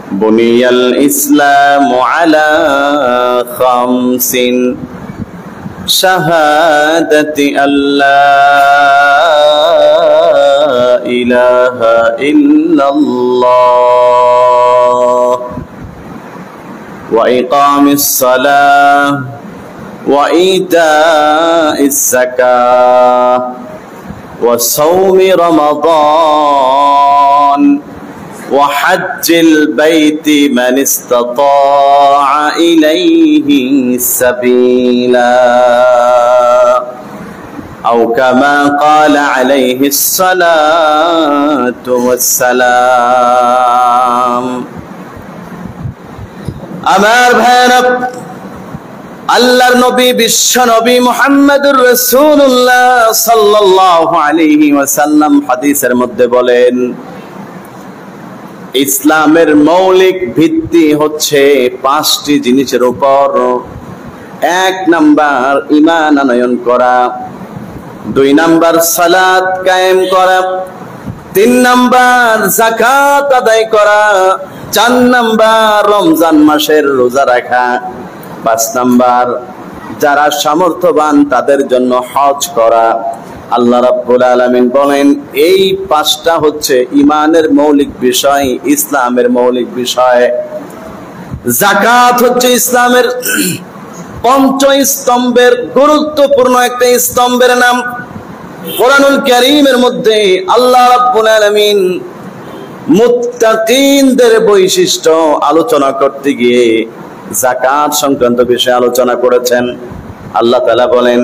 বুনিয়াল ইসলামু আলা খামসিন শাহাদাতি আল্লা ইলাহা ইল্লাল্লাহ ওয়া ইকামিস সালাহ ওয়া ইতাইস যাকাহ ওয়া সাওমি রমাদান وحج البيت من استطاع إليه سبيلا أو كما قال عليه الصلاة والسلام আমার ভাইরা আল্লাহর নবী বিশ্ব নবী মুহাম্মদুর রাসূলুল্লাহ সাল্লাল্লাহু আলাইহি ওয়াসাল্লাম হাদিসের মধ্যে বলেন, ইসলামের মৌলিক ভিত্তি হচ্ছে 5টি জিনিসের উপর। 1 নাম্বার ঈমান আনয়ন করা, 2 নাম্বার সালাত কায়েম করা, 3 নাম্বার যাকাত আদায় করা, 4 নাম্বার রমজান মাসের রোজা রাখা, 5 নাম্বার যারা সামর্থ্যবান তাদের জন্য হজ করা। আল্লাহ রাব্বুল আলামিন বলেন এই 5টা হচ্ছে ঈমানের মৌলিক বিষয়, ইসলামের মৌলিক বিষয়। যাকাত হচ্ছে ইসলামের 5 স্তম্ভের গুরুত্বপূর্ণ একটা স্তম্ভের নাম। কোরআনুল কারীমের মধ্যে আল্লাহ রাব্বুল আলামিন মুত্তাকিনদের বৈশিষ্ট্য আলোচনা করতে গিয়ে যাকাত সংক্রান্ত বিষয়ে আলোচনা করেছেন। আল্লাহ তাআলা বলেন,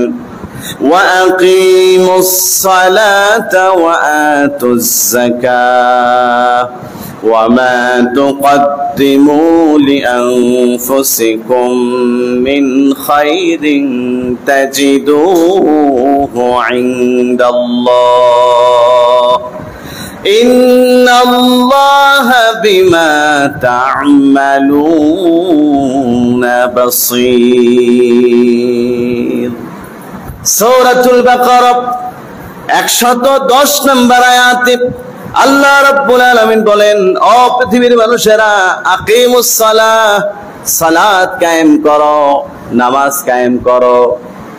وَأَقِيمُوا الصَّلَاةَ وَآتُوا الزَّكَاةَ وَمَا تُقَدِّمُوا لِأَنفُسِكُم مِّنْ خَيْرٍ تَجِدُوهُ عِندَ اللَّهِ إِنَّ اللَّهَ بِمَا تَعْمَلُونَ بَصِيرٌ। সূরাতুল বাকারা 110 নম্বর আয়াতে আল্লাহ রাব্বুল আলামিন বলেন, ও পৃথিবীর মানুষেরা, আকিমুস সালাহ, সালাত কায়েম করো, নামাজ কায়েম করো,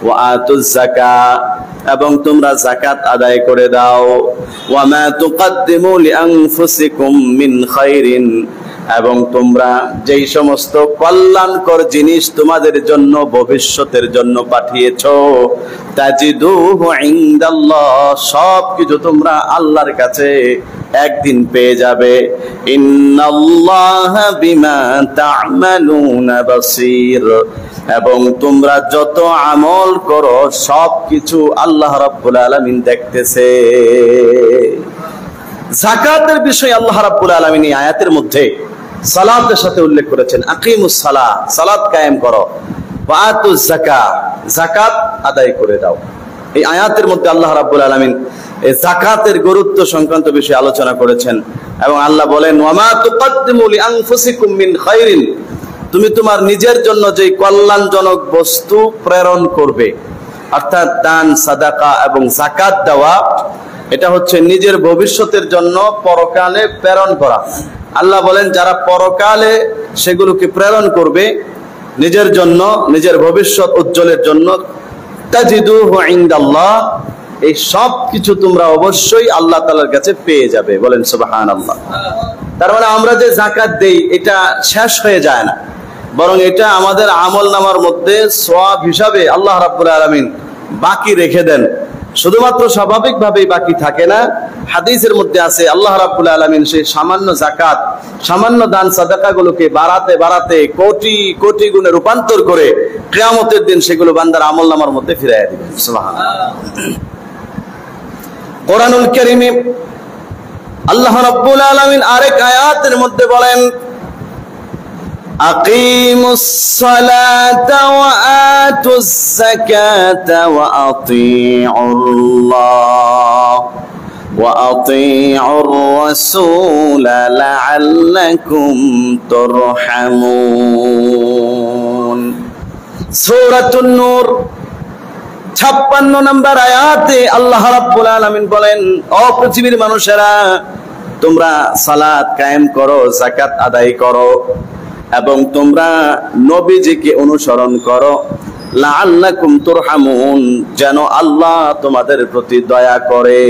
ওয়া আতুজ যাকাত, এবং তোমরা যাকাত আদায় করে দাও, ওয়া মা তুকদ্দিমু লিআনফুসিকুম মিন খায়রিন, এবং তোমরা যেই সমস্ত কল্যাণকর জিনিস তোমাদের জন্য ভবিষ্যতের জন্য পাঠিয়েছো, তাজিদুহু ইনদাল্লাহ, সব কিছু তোমরা আল্লাহর কাছে একদিন পেয়ে যাবে। ইন্নাল্লাহা বিমা তা'মালুনা বাসীর, এবং তোমরা যত আমল করো সব কিছু আল্লাহ রাব্বুল আলামিন দেখতেছে। যাকাতের বিষয়ে আল্লাহ রাব্বুল আলামিন এই আয়াতের মধ্যে সালাতের সাথে উল্লেখ করেছেন, আকিমুস সালাহ, সালাত কায়েম করো, ওয়া আতুজ যাকাত, যাকাত আদায় করে দাও। এই আয়াতের মধ্যে আল্লাহ রাব্বুল আলামিন এই যাকাতের গুরুত্ব সংক্রান্ত বিষয়ে আলোচনা করেছেন। এবং আল্লাহ বলেন, ওয়া মা তুকদ্দিমু লিআনফুসিকুম মিন খায়রিন, তুমি তোমার নিজের জন্য যে কল্যাণজনক বস্তু প্রেরণ করবে, অর্থাৎ দান, সাদাকা এবং যাকাত দেওয়া, এটা হচ্ছে নিজের ভবিষ্যতের জন্য পরকালে প্রেরণ করা। আল্লাহ বলেন যারা পরকালে সেগুলোকে প্রেরণ করবে নিজের জন্য, নিজের ভবিষ্যৎ উজ্জ্বলের জন্য, তাজিদুহু ইনদাল্লাহ, এই সব কিছু তোমরা অবশ্যই আল্লাহ তাআলার কাছে পেয়ে যাবে। বলেন সুবহানাল্লাহ। তার মানে আমরা যে যাকাত দেই এটা শেষ হয়ে যায় না, বরং এটা আমাদের আমলনামার মধ্যে সওয়াব হিসাবে আল্লাহ রাব্বুল আলামিন বাকি রেখে দেন। শুধুমাত্র স্বাভাবিকভাবেই বাকি থাকে না, হাদিসের মধ্যে আছে আল্লাহ রাব্বুল আলামিন সেই সামান্য যাকাত, সামান্য দান সাদাকাগুলোকে বাড়াতে বাড়াতে কোটি কোটি গুণে রূপান্তর করে কিয়ামতের দিন সেগুলো বান্দার আমলনামার মধ্যে ফিরাইয়া দিবেন। সুবহানাল্লাহ। কোরআনুল কারীমে আল্লাহ রাব্বুল আলামিন আরেক আয়াতের মধ্যে বলেন, আকিমুস সালাতা ওয়া আতুজ যাকাতা ওয়া আতিউল্লাহ ওয়া আতিউর রাসূল লাআল্লাকুম তুরহামুন। সূরাতুন নূর 56 নম্বর আয়াতে আল্লাহ রাব্বুল আলামিন বলেন, ও পৃথিবীর মানুষেরা, তোমরা সালাত কায়েম করো, যাকাত আদায় করো, এবং তোমরা নবীজিকে অনুসরণ করো, লাআল্লাকুম তুরহামুন, যেন আল্লাহ তোমাদের প্রতি দয়া করে।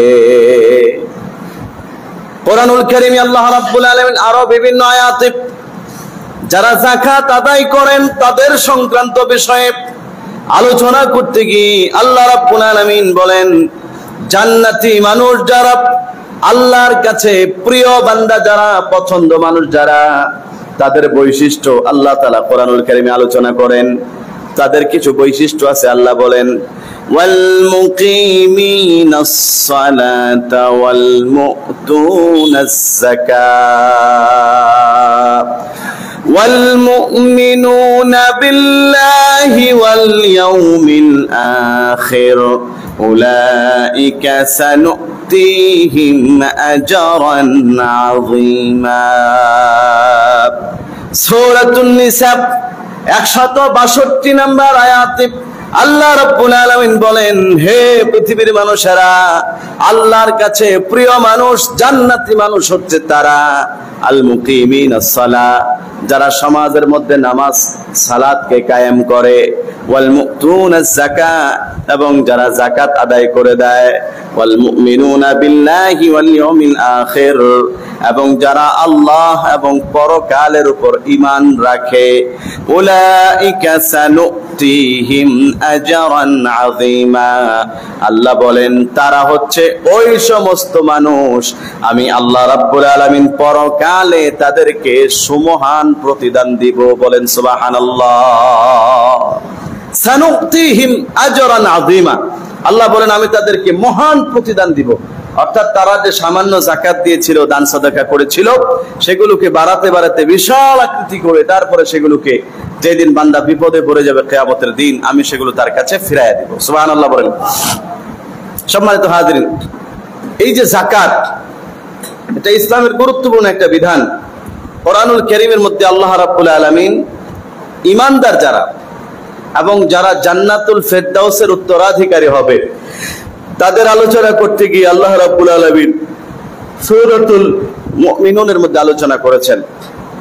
কোরআনুল কারীমে আল্লাহ রাব্বুল আলামিন আরো বিভিন্ন আয়াতে যারা যাকাত আদায় করেন তাদের সংক্রান্ত বিষয়ে আলোচনা করতে গিয়ে আল্লাহ রাব্বুল আলামিন বলেন, জান্নাতি মানুষ যারা, আল্লাহর কাছে প্রিয় বান্দা যারা, পছন্দ মানুষ যারা, তাদের বৈশিষ্ট্য আল্লাহ তাআলা কোরআনুল কারীমে আলোচনা করেন। তাদের কিছু বৈশিষ্ট্য আছে। আল্লাহ বলেন, ওয়াল মুকিমিনাস সালাতা ওয়াল মুতুনাস যাকাত ওয়াল মুমিনুনা বিল্লাহি ওয়াল ইয়াউমিল আখির উলাইকা সানুতিহিম আজরান আযীমা। সূরাতুন নিসা 162 নম্বর আয়াতে আল্লাহ রাব্বুল আলামিন বলেন, হে পৃথিবীর মানুষেরা, আল্লাহর কাছে প্রিয় মানুষ, জান্নাতি মানুষ হচ্ছে তারা আল মুকিমিনাস সালাহ, যারা সমাজের মধ্যে নামাজ সালাতকে কায়েম করে, ওয়াল মুতুনাজ যাকাত, এবং যারা যাকাত আদায় করে দেয়, ওয়াল মুমিনুনা বিল্লাহি ওয়াল ইয়াউমিল আখির, এবং যারা আল্লাহ এবং পরকালের উপর ঈমান রাখে, উলাইকা সানুতিহিম আজরান আযীমা। আল্লাহ বলেন, তারা হচ্ছে ওই সমস্ত মানুষ, আমি আল্লাহ রাব্বুল আলামিন পরকালে তাদেরকে সুমহান প্রতিদান দিব। বলেন সুবহানাল্লাহ। সানুতিহিম আজরান আযীমা, আল্লাহ বলেন আমি তাদেরকে মহান প্রতিদান দিব। অর্থাৎ তারা যে সামান্য যাকাত দিয়েছিল, দান সাদাকা করেছিল, সেগুলোকে বাড়াতে বাড়াতে বিশাল আকৃতি করে তারপরে সেগুলোকে যেদিন বান্দা বিপদে পড়ে যাবে কিয়ামতের দিন, আমি সেগুলো তার কাছে ফিরাইয়া দিব। সুবহানাল্লাহ বলেন। সম্মানিত হাজিরিন, এই যে যাকাত, এটা ইসলামের গুরুত্বপূর্ণ একটা বিধান। কোরআনুল কারীমের মধ্যে আল্লাহ রাব্বুল আলামিন ঈমানদার যারা এবং যারা জান্নাতুল ফেরদাউসের উত্তরাধিকারী হবে তাদের আলোচনা করতে গিয়ে আল্লাহ রাব্বুল আলামিন সূরাতুল মুমিনুনের মধ্যে আলোচনা করেছেন।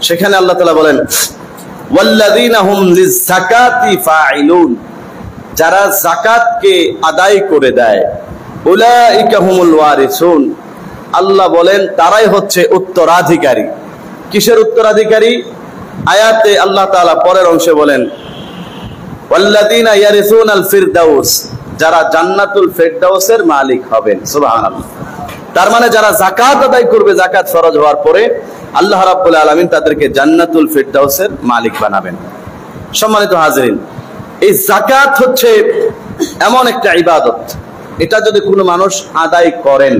সেখানে আল্লাহ তাআলা বলেন, ওয়াল্লাযীনা হুম লিয-যাকাতি ফাঈলুন, যারা যাকাতকে আদায় করে দেয়, উলাইকা হুমুল ওয়ারিসুন, আল্লাহ বলেন তারাই হচ্ছে উত্তরাধিকারী। কিসের উত্তরাধিকারী? আয়াতে আল্লাহ তাআলা পরের অংশে বলেন, ওয়াল্লাযীনা ইয়ারিসুনাল ফিরদাউস, যারা জান্নাতুল ফিরদাউসের মালিক হবেন। সুবহানাল্লাহ। তার মানে যারা যাকাত আদায় করবে, যাকাত ফরজ হওয়ার পরে আল্লাহ রাব্বুল আলামিন তাদেরকে জান্নাতুল ফিরদাউসের মালিক বানাবেন। সম্মানিত হাজিরিন, এই যাকাত হচ্ছে এমন একটা ইবাদত, এটা যদি কোনো মানুষ আদায় করেন,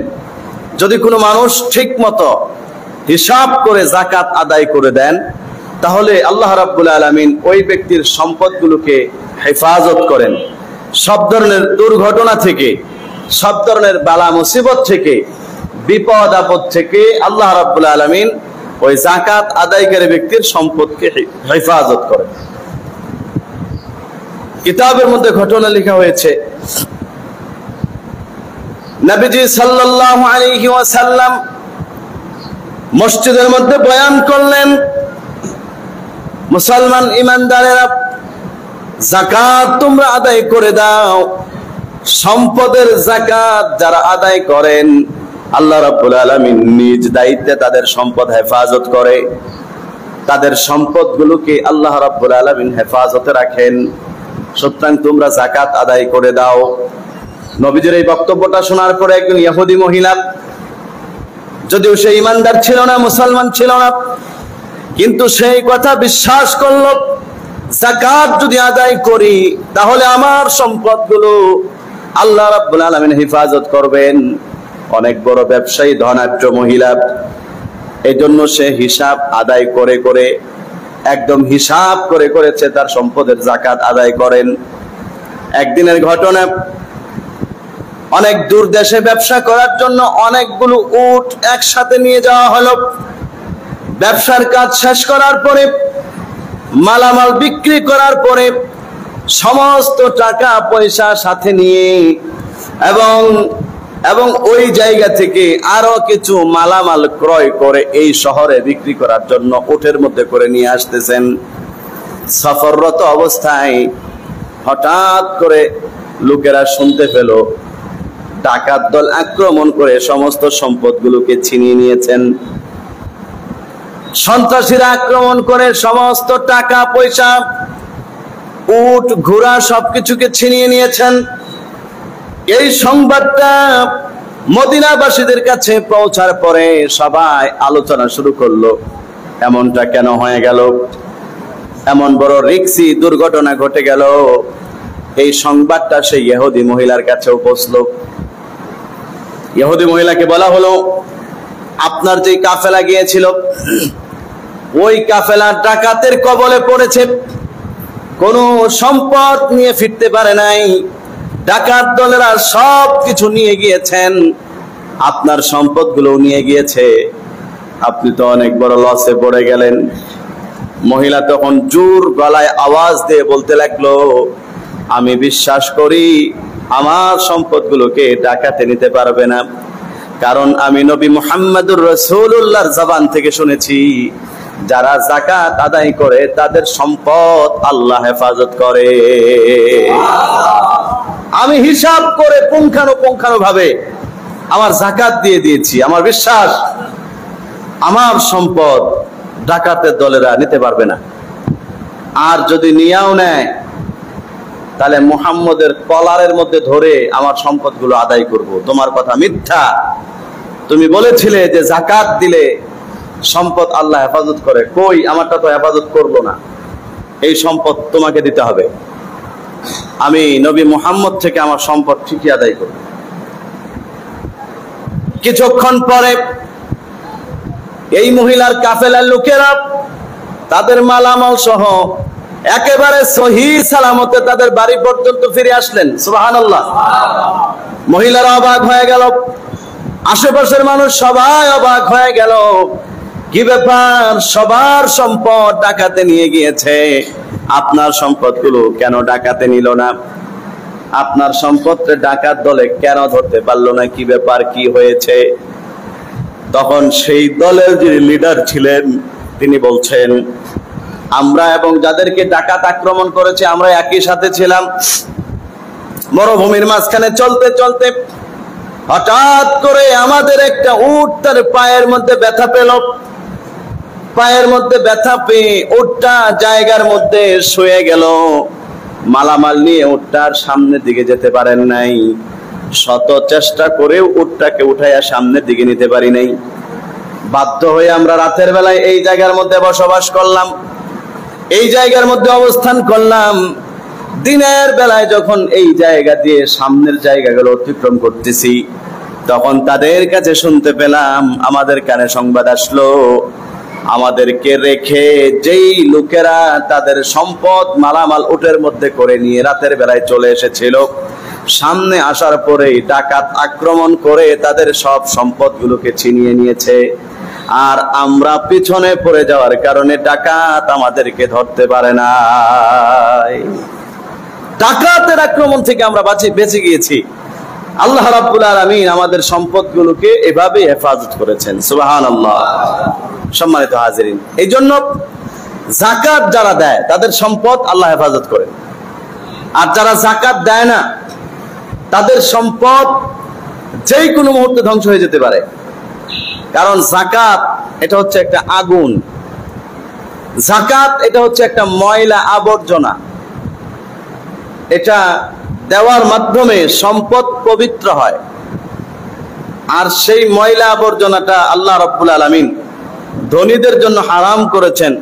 যদি কোনো মানুষ ঠিকমতো হিসাব করে যাকাত আদায় করে দেন, তাহলে আল্লাহ রাব্বুল আলামিন ওই ব্যক্তির সম্পদগুলোকে হেফাজত করেন। সব ধরনের দুর্ঘটনা থেকে, সব ধরনের বালা মুসিবত থেকে, বিপদ আপদ থেকে আল্লাহ রাব্বুল আলামিন ওই যাকাত আদায়কারী ব্যক্তির সম্পদকে হেফাজত করেন। কিতাবের মধ্যে ঘটনা লেখা হয়েছে, নবীজি সাল্লাল্লাহু আলাইহি ওয়াসাল্লাম মসজিদের মধ্যে বয়ান করলেন, মুসলমান ইমানদারেরা, যাকাত তোমরা আদায় করে দাও। সম্পদের যাকাত যারা আদায় করেন, আল্লাহ রাব্বুল আলামিন নিজ দায়িত্বে তাদের সম্পদ হেফাজত করে। তাদের সম্পদগুলোকে আল্লাহ রাব্বুল আলামিন হেফাজতে রাখেন। সুতরাং তোমরা যাকাত আদায় করে দাও। নবীজির এই বক্তব্যটা শোনার পরে একজন ইহুদি মহিলা, যদিও সে ইমানদার ছিল না, মুসলমান ছিল না, কিন্তু সেই কথা বিশ্বাস করল, যাকাত যদি আদায় করি তাহলে আমার সম্পদগুলো আল্লাহ রাব্বুল আলামিন হেফাজত করবেন। অনেক বড় ব্যবসায়ী, ধনাঢ্য মহিলা, এই জন্য সে হিসাব আদায় করে করে, একদম হিসাব করে করেছে তার সম্পদের যাকাত আদায় করেন। একদিনের ঘটনা, অনেক দূর দেশে ব্যবসা করার জন্য অনেকগুলো উট একসাথে নিয়ে যাওয়া হলো। ব্যবসার কাজ শেষ করার পরে, মালামাল বিক্রি করার পরে, সমস্ত টাকা পয়সা সাথে নিয়ে এবং এবং ওই জায়গা থেকে আরো কিছু মালামাল ক্রয় করে এই শহরে বিক্রি করার জন্য উটের মধ্যে করে নিয়ে আসতেছেন। সফররত অবস্থায় হঠাৎ করে লোকেরা শুনতে পেল ডাকাত দল আক্রমণ করে সমস্ত সম্পদগুলোকে ছিনিয়ে নিয়েছেন। সন্ত্রাসীরা আক্রমণ করে সমস্ত টাকা পয়সা, উট ঘোড়া সবকিছুকে ছিনিয়ে নিয়েছেন। এই সংবাদটা মদিনাবাসীদের কাছে পৌঁছার পরে সবাই আলোচনা শুরু করলো, এমনটা কেন হয়ে গেল, এমন বড় রিক্সি দুর্ঘটনা ঘটে গেল। এই সংবাদটা সেই ইহুদি মহিলার কাছেও পৌঁছলো। ইহুদি মহিলাকে বলা হলো, আপনার যে কাফেলা গিয়েছিল ওই কাফেলা ডাকাতের কবলে পড়েছে, কোনো সম্পদ নিয়ে ফিরতে পারে নাই, ডাকাত দলেরা সব কিছু নিয়ে গিয়েছেন, আপনার সম্পদগুলো নিয়ে গিয়েছে, আপনি তো অনেক বড় লসে পড়ে গেলেন। মহিলা তখন জোর গলায় আওয়াজ দিয়ে বলতে লাগলো, আমি বিশ্বাস করি আমার সম্পদগুলোকে ডাকাতে নিতে পারবে না, কারণ আমি নবী মুহাম্মদুর রাসূলুল্লাহর জবান থেকে শুনেছি যারা যাকাত আদায় করে তাদের সম্পদ আল্লাহ হেফাজত করে। আমি হিসাব করে পুঙ্খানুপুঙ্খানু ভাবে আমার যাকাত দিয়ে দিয়েছি, আমার বিশ্বাস আমার সম্পদ ডাকাতের দলেরা নিতে পারবে না। আর যদি নিয়েও নেয় তাহলে মুহাম্মদের কলারের মধ্যে ধরে আমার সম্পদগুলো আদায় করব। তোমার কথা মিথ্যা, তুমি বলেছিলে যে যাকাত দিলে সম্পদ আল্লাহ হেফাজত করে, কই আমারটা তো হেফাজত করলো না, এই সম্পদ তোমাকে দিতে হবে, আমি নবী মুহাম্মদ থেকে আমার সম্পদ ঠিকই আদায় করব। কিছুক্ষণ পরে এই মহিলার কাফেলার লোকেরা তাদের মালামাল সহ একেবারে সহি সালামতে তাদের বাড়ি পর্যন্ত ফিরে আসলেন। সুবহানাল্লাহ। মহিলারা অবাক হয়ে গেল, আশেপাশের মানুষ সবাই অবাক হয়ে গেল, কি ব্যাপার, সবার সম্পদ ডাকাতে নিয়ে গিয়েছে, আপনার সম্পদগুলো কেন ডাকাতে নিল না, আপনার সম্পদটা ডাকাত দলে কেন ধরতে পারলো না, কি ব্যাপার, কি হয়েছে? তখন সেই দলের যে লিডার ছিলেন তিনি বলছেন, আমরা এবং যাদেরকে ডাকাত আক্রমণ করেছে আমরা একই সাথে ছিলাম। মরুভূমির মাঝখানে চলতে চলতে হঠাৎ করে আমাদের একটা উট তার পায়ের মধ্যে ব্যথা পেল। পায়ের মধ্যে ব্যথা পেয়ে উটটা জায়গার মধ্যে শুয়ে গেল। মালামাল নিয়ে উটটার সামনের দিকে যেতে পারেন নাই, শত চেষ্টা করেও উটটাকে উঠাইয়া সামনের দিকে নিতে পারি নাই। বাধ্য হয়ে আমরা রাতের বেলায় এই জায়গার মধ্যে বসবাস করলাম, এই জায়গার মধ্যে অবস্থান করলাম। দিনের বেলায় যখন এই জায়গা দিয়ে সামনের জায়গাগুলো অতিক্রম করতেছি তখন তাদের কাছে শুনতে পেলাম, আমাদের কানে সংবাদ আসলো, আমাদেরকে রেখে যেই লোকেরা তাদের সম্পদ মালামাল উটের মধ্যে করে নিয়ে রাতের বেলায় চলে এসেছিল, সামনে আসার পরেই ডাকাত আক্রমণ করে তাদের সব সম্পদগুলোকে ছিনিয়ে নিয়েছে। আর আমরা পিছনে পড়ে যাওয়ার কারণে ডাকাত আমাদেরকে ধরতে পারে না। ডাকাতের আক্রমণ থেকে আমরা বেঁচে গিয়েছি। আল্লাহ রাব্বুল আলামিন আমাদের সম্পদগুলোকে এভাবে হেফাজত করেছেন। সুবহানাল্লাহ। সম্মানিত হাজিরিন, এই জন্য যাকাত যারা দেয় তাদের সম্পদ আল্লাহ হেফাজত করে, আর যারা যাকাত দেয় না তাদের সম্পদ যেই কোনো মুহূর্তে ধ্বংস হয়ে যেতে পারে। কারণ যাকাত এটা হচ্ছে একটা আগুন, যাকাত এটা হচ্ছে একটা ময়লা আবর্জনা, এটা দেওয়ার মাধ্যমে সম্পদ পবিত্র হয়। আর সেই ময়লা আবর্জনাটা আল্লাহ রাব্বুল আলামিন ধনীদের জন্য হারাম করেছেন,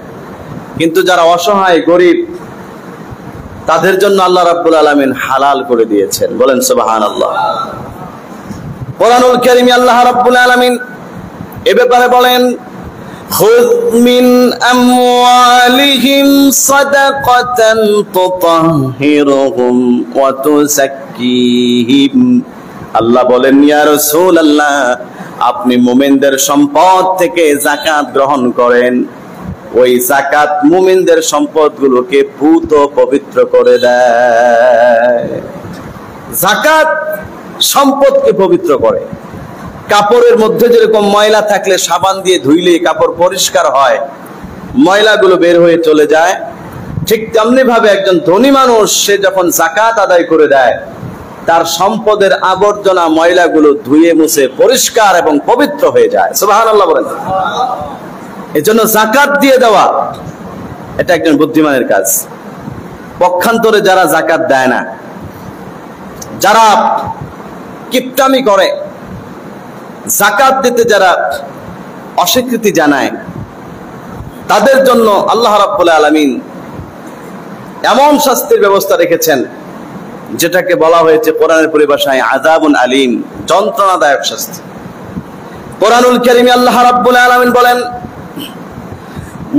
কিন্তু যারা অসহায় গরিব তাদের জন্য আল্লাহ রাব্বুল আলামিন হালাল করে দিয়েছেন। বলেন সুবহানাল্লাহ। কোরআনুল কারীমে আল্লাহ রাব্বুল আলামিন এ ব্যাপারে বলেন, খুয মিন আমওয়ালিহিম সাদাকাতান তুতাহহিরুহুম ওয়া তুযাক্কিহিম। আল্লাহ বলেন, ইয়া রাসূলুল্লাহ, আপনি মুমিনদের সম্পদ থেকে যাকাত গ্রহণ করেন, ওই যাকাত মুমিনদের সম্পদগুলোকে পূত পবিত্র করে দেয়। যাকাত সম্পদকে পবিত্র করে। কাপড়ের মধ্যে যেরকম ময়লা থাকলে সাবান দিয়ে ধুইলে কাপড় পরিষ্কার হয়, ময়লাগুলো বের হয়ে চলে যায়, ঠিক তেমনি ভাবে একজন ধনী মানুষ সে যখন যাকাত আদায় করে দেয়, তার সম্পদের আবর্জনা ময়লাগুলো ধুয়ে মুছে পরিষ্কার এবং পবিত্র হয়ে যায়। সুবহানাল্লাহ বলেন। এজন্য যাকাত দিয়ে দেওয়া এটা একজন বুদ্ধিমানের কাজ। পক্ষান্তরে যারা যাকাত দেয় না, যারা কিপটামি করে, যাকাত দিতে যারা অস্বীকৃতি জানায়, তাদের জন্য আল্লাহ রাব্বুল আলামিন এমন শাস্তির ব্যবস্থা রেখেছেন যেটাকে বলা হয়েছে কোরআনের পরিভাষায় আযাবুন আলীম, যন্ত্রণাদায়ক শাস্তি। কোরআনুল কারীমে আল্লাহ রাব্বুল আলামিন বলেন,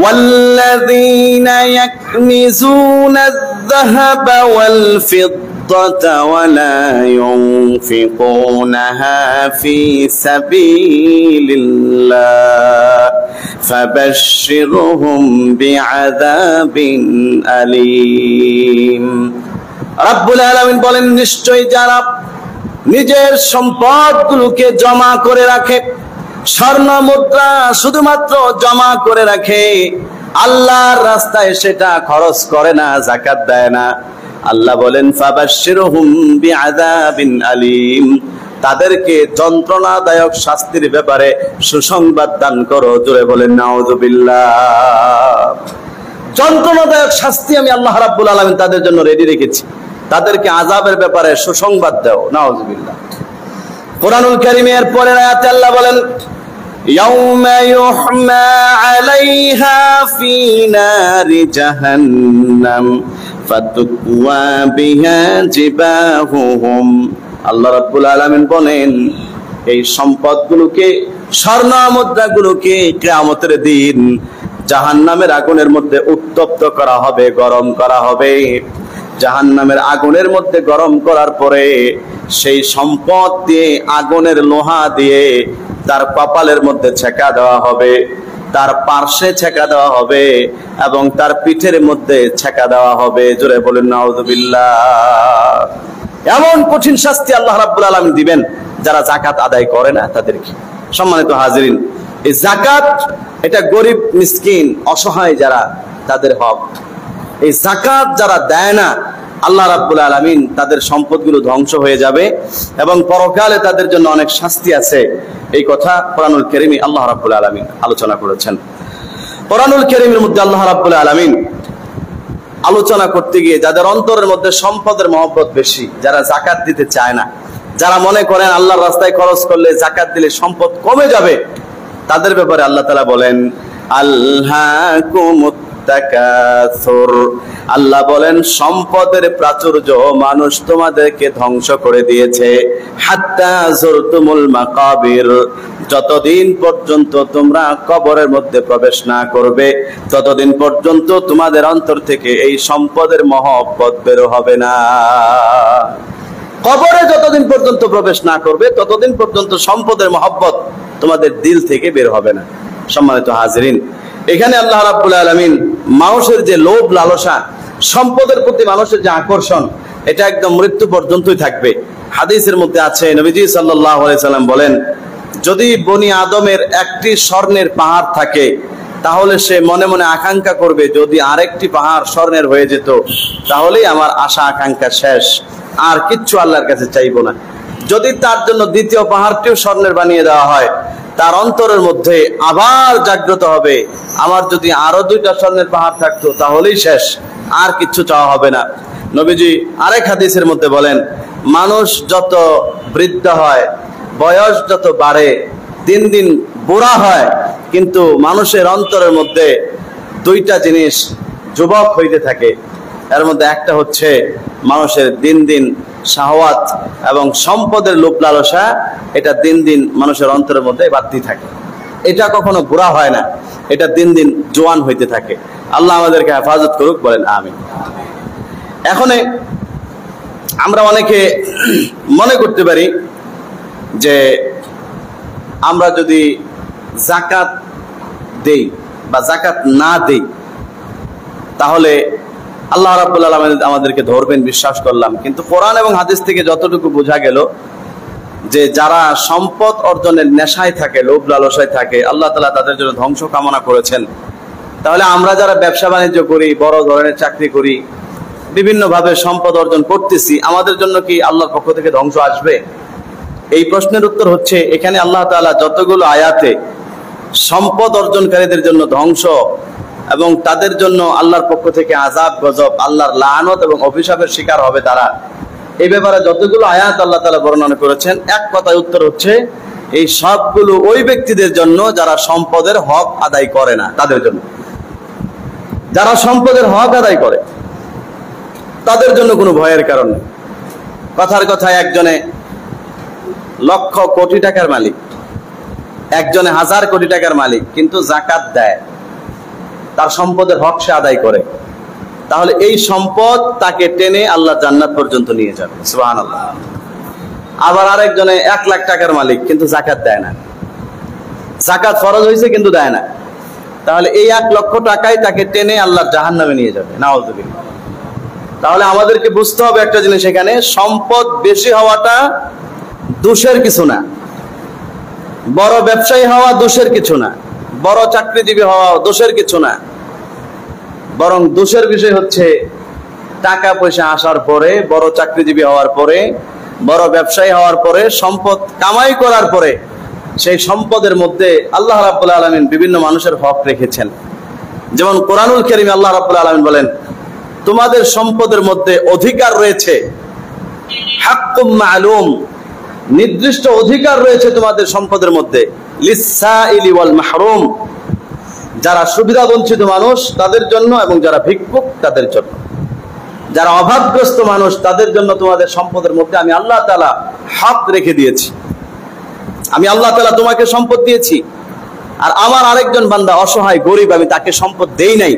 والذين يكنزون الذهب والفضة ولا ينفقونها في سبيل الله فبشرهم بعذاب أليم। রব্বুল আলামিন বলেন, নিশ্চয়ই যারা নিজের সম্পদগুলোকে জমা করে রাখে, স্বর্ণ মুদ্রা শুধুমাত্র জমা করে রাখে, আল্লাহর রাস্তায় সেটা খরচ করে না, যাকাত দেয় না, আল্লাহ বলেন ফাবাশশিরহুম বিআযাবিন আলীম, তাদেরকে যন্ত্রণাদায়ক শাস্তির ব্যাপারে সুসংবাদ দান করো। জোরে বলেন নাউযুবিল্লাহ। যন্ত্রণাদায়ক শাস্তি আমি আল্লাহ রাব্বুল আলামিন তাদের জন্য রেডি রেখেছি, তাদেরকে আযাবের ব্যাপারে সুসংবাদ দাও। নাউযুবিল্লাহ। কোরআনুল কারীমের পরের আয়াতে আল্লাহ বলেন, ইয়াউমা ইউহমা আলাইহা ফি নারি জাহান্নাম ফাতুকওয়া বিহা জিবাহুহুম। আল্লাহ রাব্বুল আলামিন বলেন, এই সম্পদগুলোকে, স্বর্ণ মুদ্রাগুলোকে কিয়ামতের দিন জাহান্নামের আগুনের মধ্যে উত্তপ্ত করা হবে, গরম করা হবে। জাহান্নামের আগুনের মধ্যে গরম করার পরে সেই সম্পদ দিয়ে, আগুনের লোহা দিয়ে তার কপালের মধ্যে ছেকা দেওয়া হবে, তার পার্শ্বে ছেকা দেওয়া হবে এবং তার পিঠের মধ্যে ছেকা দেওয়া হবে। জোরে বলেন নাউযুবিল্লাহ। এমন কঠিন শাস্তি আল্লাহ রাব্বুল আলামিন দিবেন যারা যাকাত আদায় করে না তাদেরকে। সম্মানিত হাজিরিন, এই যাকাত এটা গরিব, মিসকিন, অসহায় যারা, তাদের হক। এই যাকাত যারা দেয় না, আল্লাহ রাব্বুল আলামিন তাদের সম্পদগুলো ধ্বংস হয়ে যাবে এবং পরকালে তাদের জন্য অনেক শাস্তি আছে। এই কথা কোরআনুল কারীমে আল্লাহ রাব্বুল আলামিন আলোচনা করেছেন। কোরআনুল কারীমের মধ্যে আল্লাহ রাব্বুল আলামিন আলোচনা করতে গিয়ে যাদের অন্তরের মধ্যে সম্পদের মহব্বত বেশি, যারা যাকাত দিতে চায় না, যারা মনে করেন আল্লাহর রাস্তায় খরচ করলে, যাকাত দিলে সম্পদ কমে যাবে, তাদের ব্যাপারে আল্লাহ তাআলা বলেন, আল্হাকুমুত তাকাসুর। আল্লাহ বলেন, সম্পদের প্রাচুর্য মানুষ তোমাদেরকে ধ্বংস করে দিয়েছে। হাত্তা যুরতুমুল মাকাবির, যতদিন পর্যন্ত তোমরা কবরের মধ্যে প্রবেশ না করবে, ততদিন পর্যন্ত তোমাদের অন্তর থেকে এই সম্পদের মহব্বত বের হবে না। কবরে যতদিন পর্যন্ত প্রবেশ না করবে, ততদিন পর্যন্ত সম্পদের মহব্বত তোমাদের দিল থেকে বের হবে না। সম্মানিত হাজিরিন, এখানে আল্লাহ রাব্বুল আলামিন মানুষের যে লোভ লালসা, সম্পদের প্রতি মানুষের যে আকর্ষণ, এটা একদম মৃত্যু পর্যন্তই থাকবে। হাদিসের মধ্যে আছে, নবীজি সাল্লাল্লাহু আলাইহি সাল্লাম বলেন, যদি বনি আদমের একটি স্বর্ণের পাহাড় থাকে, তাহলে সে মনে মনে আকাঙ্ক্ষা করবে যদি আরেকটি পাহাড় স্বর্ণের হয়ে যেত, তাহলেই আমার আশা আকাঙ্ক্ষা শেষ, আর কিচ্ছু আল্লাহর কাছে চাইবো না। যদি তার জন্য দ্বিতীয় পাহাড়টিও স্বর্ণের বানিয়ে দেওয়া হয়, তার অন্তরের মধ্যে আবার জাগ্রত হবে, আমার যদি আরো দুইটা স্বর্ণের পাহাড় থাকতো তাহলেই শেষ, আর কিচ্ছু চাওয়া হবে না। নবীজি আরেক হাদিসের মধ্যে বলেন, মানুষ যত বৃদ্ধ হয়, বয়স যত বাড়ে, দিন দিন বুড়া হয়, কিন্তু মানুষের অন্তরের মধ্যে দুইটা জিনিস যুবক হইতে থাকে। এর মধ্যে একটা হচ্ছে মানুষের দিন দিন শাহওয়াত এবং সম্পদের লোভ লালসা, এটা দিন দিন মানুষের অন্তরের মধ্যে বাড়তে থাকে। এটা কখনো বুড়া হয় না, এটা দিন দিন জোয়ান হইতে থাকে। আল্লাহ আমাদেরকে হেফাজত করুক, বলেন আমিন। এখন আমরা অনেকে মনে করতে পারি যে আমরা যদি যাকাত দেই বা যাকাত না দেই, তাহলে আল্লাহ রাব্বুল আলামিন আমাদেরকে ধরবেন, বিশ্বাস করলাম। কিন্তু কোরআন এবং হাদিস থেকে যতটুকু বোঝা গেল, যে যারা সম্পদ অর্জনের নেশায় থাকে, লোভ লালসায় থাকে, আল্লাহ তাআলা তাদের জন্য ধ্বংস কামনা করেছেন। তাহলে আমরা যারা ব্যবসা বাণিজ্য করি, বড় ধরনের চাকরি করি, বিভিন্ন ভাবে সম্পদ অর্জন করতেছি, আমাদের জন্য কি আল্লাহর পক্ষ থেকে ধ্বংস আসবে? এই প্রশ্নের উত্তর হচ্ছে, এখানে আল্লাহ তাআলা যতগুলো আয়াতে সম্পদ অর্জনকারীদের জন্য ধ্বংস এবং তাদের জন্য আল্লাহর পক্ষ থেকে আযাব গজব, আল্লাহর লানত এবং অভিশাপের শিকার হবে তারা, এই ব্যাপারে যতগুলো আয়াত আল্লাহ তাআলা বর্ণনা করেছেন, এক কথায় উত্তর হচ্ছে এই সবগুলো ওই ব্যক্তিদের জন্য যারা সম্পদের হক আদায় করে না, তাদের জন্য। যারা সম্পদের হক আদায় করে তাদের জন্য কোনো ভয়ের কারণ নেই। কথার কথায় একজনে লক্ষ কোটি টাকার মালিক, একজনে হাজার কোটি টাকার মালিক, কিন্তু যাকাত দেয়, তার সম্পদের হক সে আদায় করে, তাহলে এই সম্পদ তাকে টেনে আল্লাহ জান্নাত পর্যন্ত নিয়ে যাবে। সুবহানাল্লাহ। আবার আরেকজনে 1 লাখ টাকার মালিক, কিন্তু যাকাত দেয় না, যাকাত ফরজ হয়েছে কিন্তু দেয় না, তাহলে এই 1 লক্ষ টাকাই তাকে টেনে আল্লাহ জাহান্নামে নিয়ে যাবে। নাউযুবিল্লাহ। তাহলে আমাদেরকে বুঝতে হবে একটা জিনিস, এখানে সম্পদ বেশি হওয়াটা দোষের কিছু না, বড় ব্যবসায়ী হওয়া দোষের কিছু না, বড় চাকরিজীবী হওয়া দোষের কিছু না, বরং দোষের বিষয় হচ্ছে টাকা পয়সা আসার পরে, বড় চাকরিজীবী হওয়ার পরে, বড় ব্যবসায়ী হওয়ার পরে, সম্পদ কামাই করার পরে সেই সম্পদের মধ্যে আল্লাহ রাব্বুল আলামিন বিভিন্ন মানুষের হক রেখেছেন। যেমন কোরআনুল কারীমে আল্লাহ রাব্বুল আলামিন বলেন, তোমাদের সম্পদের মধ্যে অধিকার রয়েছে, হাক্কুম মা'লুম, নির্দিষ্ট অধিকার রয়েছে তোমাদের সম্পদের মধ্যে, লিসসাইলি ওয়াল মাহরুম, যারা সুবিধা বঞ্চিত মানুষ তাদের জন্য এবং যারা ভিক্ষুক তাদের জন্য, যারা অভাবগ্রস্ত মানুষ তাদের জন্য তোমাদের সম্পদের মধ্যে আমি আল্লাহ তাআলা হক রেখে দিয়েছি। আমি আল্লাহ তাআলা তোমাকে সম্পদ দিয়েছি, আর আমার আরেকজন বান্দা অসহায় গরিব, আমি তাকে সম্পদ দেই নাই।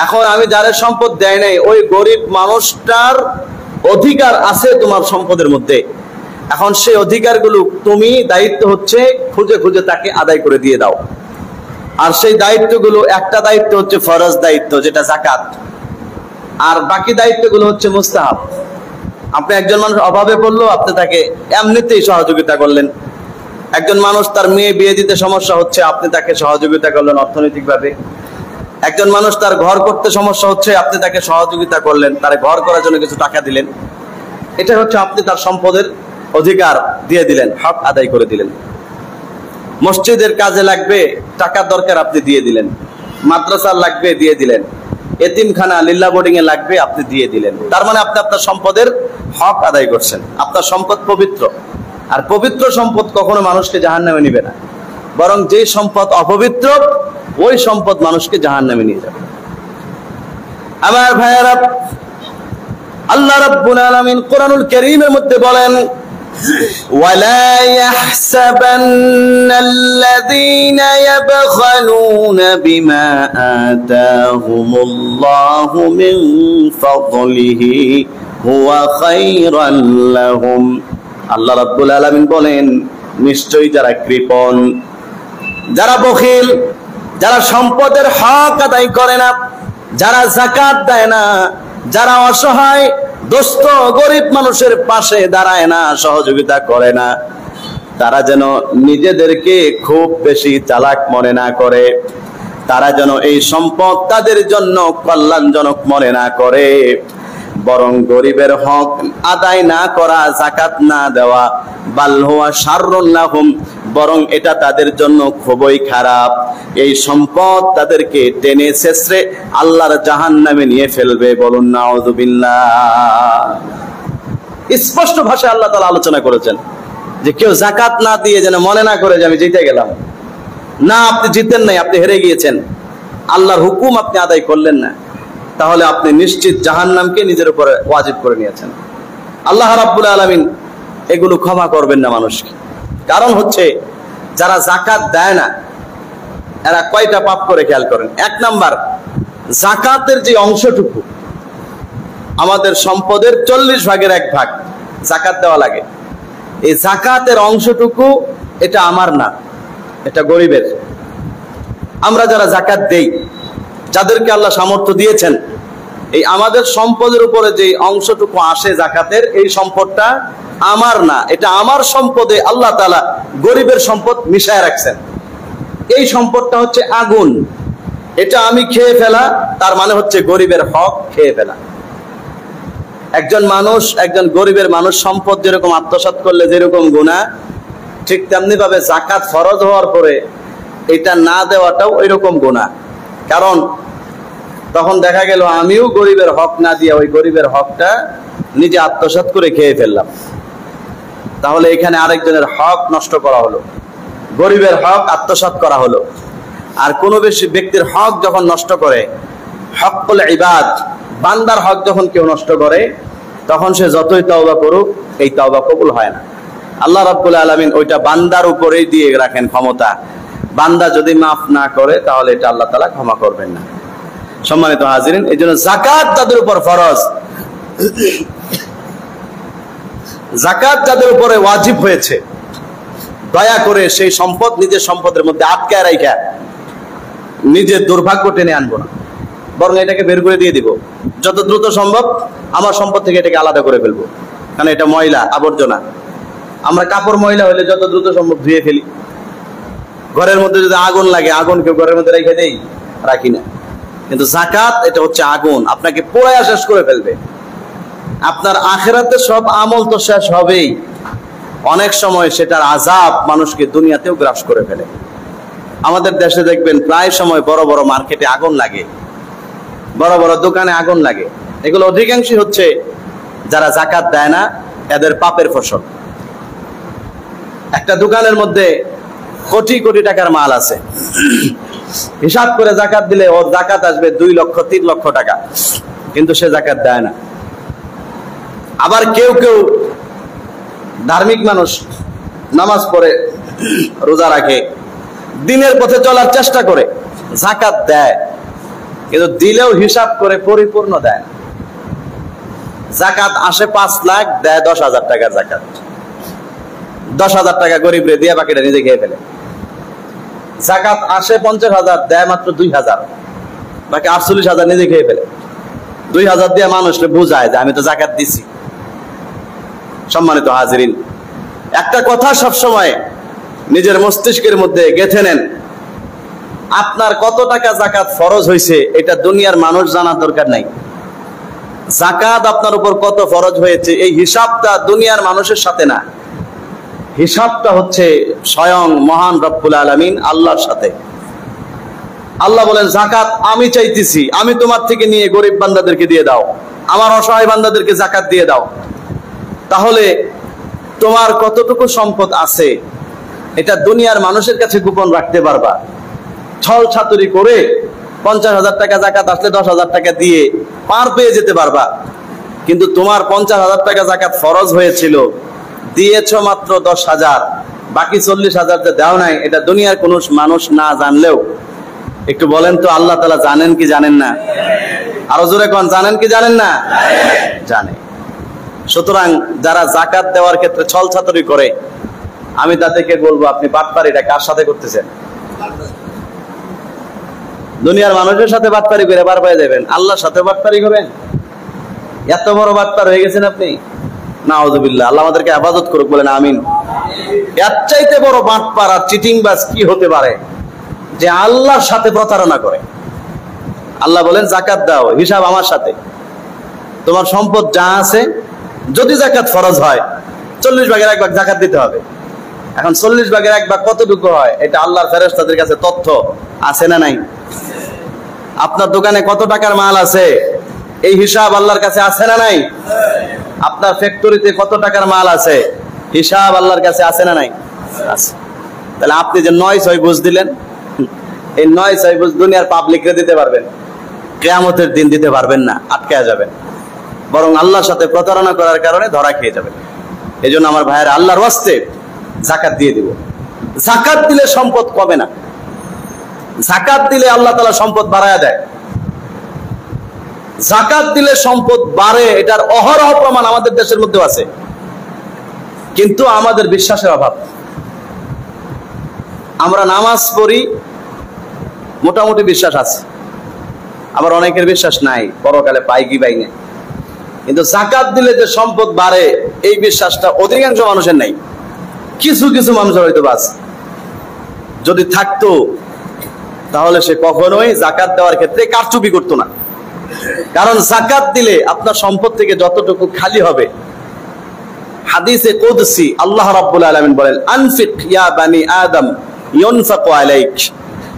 এখন আমি যারা সম্পদ দেয় নাই, ওই গরিব মানুষটার অধিকার আছে তোমার সম্পদের মধ্যে। এখন সেই অধিকারগুলো তুমি দায়িত্ব হচ্ছে খুঁজে খুঁজে তাকে আদায় করে দিয়ে দাও। আর সেই দায়িত্বগুলো, একটা দায়িত্ব হচ্ছে ফরজ দায়িত্ব, যেটা যাকাত, আর বাকি দায়িত্বগুলো হচ্ছে মুস্তাহাব। আপনি একজন মানুষ অভাবে পড়লো, আপনি তাকে এমনিতেই সহযোগিতা করলেন। একজন মানুষ তার মেয়ে বিয়ে দিতে সমস্যা হচ্ছে, আপনি তাকে সহযোগিতা করলেন অর্থনৈতিকভাবে। একজন মানুষ তার ঘর করতে সমস্যা হচ্ছে, আপনি তাকে সহযোগিতা করলেন, তার ঘর করার জন্য কিছু টাকা দিলেন। এটা হচ্ছে আপনি তার সম্পদের অধিকার দিয়ে দিলেন, হক আদায় করে দিলেন। মসজিদের কাজে লাগবে, টাকার দরকার, আপনি দিয়ে দিলেন। মাদ্রাসার লাগবে, দিয়ে দিলেন। এতিমখানা, লিল্লা বোর্ডিং এ লাগবে, আপনি দিয়ে দিলেন। তার মানে আপনি আপনার সম্পদের হক আদায় করছেন। আপনার সম্পদ পবিত্র, আর পবিত্র সম্পদ কখনো মানুষকে জাহান্নামে নিবে না, বরং যে সম্পদ অপবিত্র ওই সম্পদ মানুষকে জাহান্নামে নিয়ে যাবে। আমার ভাইয়েরা, আল্লাহ রাব্বুল আলামিন কোরআনুল কারীমের মধ্যে বলেন, ওয়ালা ইয়াহসাবান্নাল্লাযীনা ইয়াবখালুনা বিমা আতাহুমুল্লাহু মিন ফাদলিহি হুয়া খায়রান লাহুম। আল্লাহ রাব্বুল আলামিন বলেন, নিশ্চয়ই যারা কৃপণ, যারা বখিল, যারা সম্পদের হক আদায় করে না, যারা যাকাত দেয় না, যারা অসহায় দুস্থ গরিব মানুষের পাশে দাঁড়ায় না, সহযোগিতা করে না, তারা যেন নিজেদেরকে খুব বেশি চালাক মনে না করে, তারা যেন এই সম্পদ তাদের জন্য কল্যাণজনক মনে না করে, বরং গরিবের হক আদায় না করা, যাকাত না দেওয়া, বাল হুয়া শাররুন লাহুম, বরং এটা তাদের জন্য খুবই খারাপ। এই সম্পদ তাদেরকে টেনে ছেঁচড়ে আল্লাহর জাহান্নামে নিয়ে ফেলবে। বলুন নাউযুবিল্লাহ। স্পষ্ট ভাষায় আল্লাহ তাআলা আলোচনা করেছেন যে কেউ যাকাত না দিয়ে যেন মনে না করে যে আমি জিতে গেলাম। না, আপনি জিতেন নাই, আপনি হেরে গিয়েছেন। আল্লাহর হুকুম আপনি আদায় করলেন না, তাহলে আপনি নিশ্চিত জাহান্নামকে নিজের উপরে ওয়াজিব করে নিয়েছেন। আল্লাহ রাব্বুল আলামিন এগুলো ক্ষমা করবেন না মানুষকে। কারণ হচ্ছে যারা যাকাত দেয় না এরা কয়টা পাপ করে খেয়াল করেন। 1 নাম্বার, যাকাতের যে অংশটুকু, আমাদের সম্পদের 40 ভাগের 1 ভাগ যাকাত দেওয়া লাগে। এই যাকাতের অংশটুকু এটা আমার না, এটা গরিবের। আমরা যারা যাকাত দেই, যাদেরকে আল্লাহ সামর্থ্য দিয়েছেন, এই আমাদের সম্পদের উপরে যে অংশটুকু আসে যাকাতের, এই সম্পদটা আমার না, এটা আমার সম্পদে আল্লাহ তাআলা গরিবের সম্পদ মিশায় রাখছেন। এই সম্পদটা হচ্ছে আগুন, এটা আমি খেয়ে ফেলা, তার মানে হচ্ছে গরিবের হক খেয়ে ফেলা। একজন গরিবের মানুষ সম্পদ যেরকম আত্মসাৎ করলে যেরকম গুনাহ, ঠিক তেমনি ভাবে যাকাত ফরজ হওয়ার পরে এটা না দেওয়াটাও ওইরকম গুনাহ। কারণ তখন দেখা গেল আমিও গরিবের হক না দিয়ে ওই গরিবের হকটা নিজে আত্মসাৎ করে খেয়ে ফেললাম, তাহলে এখানে আরেকজনের হক নষ্ট করা হলো, গরিবের হক আত্মসাৎ করা হলো। আর কোনো ব্যক্তির হক যখন নষ্ট করে, হকুল ইবাদ, বান্দার হক যখন কেউ নষ্ট করে, তখন সে যতই তওবা করুক এই তওবা কবুল হয় না। আল্লাহ রাব্বুল আলামিন ওইটা বান্দার উপরেই দিয়ে রাখেন ক্ষমতা, বান্দা যদি মাফ না করে তাহলে এটা আল্লাহ তাআলা ক্ষমা করবেন না। সম্মানিত হাজিরিন, এই জন্য যাকাত তাদের উপর ফরজ, যাকাত যাদের উপরে ওয়াজিব হয়েছে, দয়া করে সেই সম্পদ নিজের সম্পদের মধ্যে আটকায় রাখা নিজের দুর্ভাগ্য টেনে আনবো না, বরং এটাকে বের করে দিয়ে দিব। যত দ্রুত সম্ভব আমার সম্পদ থেকে এটাকে আলাদা করে ফেলবো, কারণ এটা ময়লা, আবর্জনা। আমরা কাপড় ময়লা হলে যত দ্রুত সম্ভব ধুয়ে ফেলি। ঘরের মধ্যে যদি আগুন লাগে, আগুন কেউ ঘরের মধ্যে রেখে দেই? রাখি না। কিন্তু যাকাত এটা হচ্ছে আগুন, আপনাকে পোড়ায়া শেষ করে ফেলবে। আপনার আখিরাতে সব আমল তো শেষ হবেই, অনেক সময় সেটার আযাব মানুষকে দুনিয়াতেও গ্রাস করে ফেলে। আমাদের দেশে দেখবেন প্রায় সময় বড় বড় মার্কেটে আগুন লাগে, বড় বড় দোকানে আগুন লাগে। এগুলো অধিকাংশই হচ্ছে যারা যাকাত দেয় না, এদের পাপের ফসল। একটা দোকানের মধ্যে কোটি কোটি টাকার মাল আছে, হিসাব করে যাকাত দিলে ওর যাকাত আসবে 2 লক্ষ 3 লক্ষ টাকা, কিন্তু সে যাকাত দেয় না। আবার কেউ কেউ ধার্মিক মানুষ, নামাজ পড়ে, রোজা রাখে, দিনের পথে চলার চেষ্টা করে, যাকাত দেয়, কিন্তু দিলেও হিসাব করে পরিপূর্ণ দেয় না। যাকাত আসে 5 লাখ, দেয় 10,000 টাকার যাকাত। 10,000 টাকা গরিবরে দিয়ে বাকিটা নিজে খেয়ে ফেলে। যাকাত আসে 50,000, দেয় মাত্র 2,000, বাকি 48,000 নিজে খেয়ে ফেলে। 2,000 দিয়ে মানুষকে বুঝায় যে আমি তো যাকাত দিছি। সম্মানিত হাজিরিন, একটা কথা সবসময় নিজের মস্তিষ্কের মধ্যে গেঁথে নেন, আপনার কত টাকা যাকাত ফরজ হয়েছে এটা দুনিয়ার মানুষ জানার দরকার নাই। যাকাত আপনার উপর কত ফরজ হয়েছে এই হিসাবটা দুনিয়ার মানুষের সাথে না, হিসাবটা হচ্ছে স্বয়ং মহান রব্বুল আলামিন আল্লাহর সাথে। আল্লাহ বলেন যাকাত আমি চাইতেছি, আমি তোমার থেকে নিয়ে গরিব বান্দাদেরকে দিয়ে দাও, আমার অসহায় বান্দাদেরকে যাকাত দিয়ে দাও। তাহলে তোমার কতটুকু সম্পদ আছে এটা দুনিয়ার মানুষের কাছে গোপন রাখতে পারবা। ছল ছাতুরি করে 50,000 টাকা যাকাত আসলে 10,000 টাকা দিয়ে পার পেয়ে যেতে পারবা, কিন্তু তোমার 50,000 টাকা যাকাত ফরজ হয়েছিল, দিয়েছো মাত্র 10,000, বাকি 40,000 যে দাও নাই, এটা দুনিয়ার কোনো মানুষ না জানলেও, একটু বলেন তো আল্লাহ তাআলা জানেন কি জানেন না? আরো জোরে কোন, জানেন কি জানেন না? জানে। সুতরাং যারা যাকাত দেওয়ার ক্ষেত্রে ছল ছাতুরি করে, আমি তাদেরকে বলবো আপনি বাটপারিটা কার সাথে করতেছেন? দুনিয়ার মানুষের সাথে বাটপারি করে বার পেয়ে যাবেন, আল্লাহর সাথে বাটপারি করেন? এত বড় বাটপার হয়ে গেছেন আপনি। নাউযুবিল্লাহ, আল্লাহ আমাদেরকে হেফাজত করুক, বলেন আমিন। এর চাইতে বড় বাটপার আর চিটিংবাজ কি হতে পারে যে আল্লাহর সাথে প্রতারণা করে? আল্লাহ বলেন যাকাত দাও, হিসাব আমার সাথে। তোমার সম্পদ যা আছে, যদি যাকাত ফরজ হয় 40 ভাগের 1 ভাগ যাকাত দিতে হবে। এখন 40 ভাগের 1 ভাগ কতটুকু হয় এটা আল্লাহর ফেরেশতাদের কাছে তথ্য আছে না নাই? আপনার দোকানে কত টাকার মাল আছে এই হিসাব আল্লাহর কাছে আছে না নাই? আপনার ফ্যাক্টরিতে কত টাকার মাল আছে হিসাব আল্লাহর কাছে আছে না নাই? আছে। তাহলে আপনি যে 9-6 বুঝ দিলেন, এই 9-6 বুঝ দুনিয়ার পাবলিকরে দিতে পারবেন, কিয়ামতের দিন দিতে পারবেন না, আটকে যাবেন, বরং আল্লাহর সাথে প্রতারণা করার কারণে ধরা খেয়ে যাবেন। এই জন্য আমার ভাইয়েরা, আল্লাহর ওয়াস্তে যাকাত দিয়ে দিব। যাকাত দিলে সম্পদ কমে না, যাকাত দিলে আল্লাহ তাআলা সম্পদ বাড়ায়া দেয়। যাকাত দিলে সম্পদ বাড়ে, এটার অহরহ প্রমাণ আমাদের দেশের মধ্যে আছে, কিন্তু আমাদের বিশ্বাসের অভাব। আমরা নামাজ পড়ি, মোটামুটি বিশ্বাস আছে, আবার অনেকের বিশ্বাস নাই, পরকালে পাই কি পাই না। কিন্তু যাকাত দিলে যে সম্পদ বাড়ে এই বিশ্বাসটা অধিকাংশ মানুষের নাই। কিছু কিছু মানুষের হয়তো বাস, যদি থাকতো তাহলে সে কখনোই জাকাত দেওয়ার ক্ষেত্রে কারচুপি করতো না। কারণ জাকাত দিলে আপনার সম্পদ থেকে যতটুকু খালি হবে, হাদিসে কুদসি আল্লাহ রাব্বুল আলামিন বলেন, আনফিক ইয়া বানি আদম ইউনফাকু আলাইক,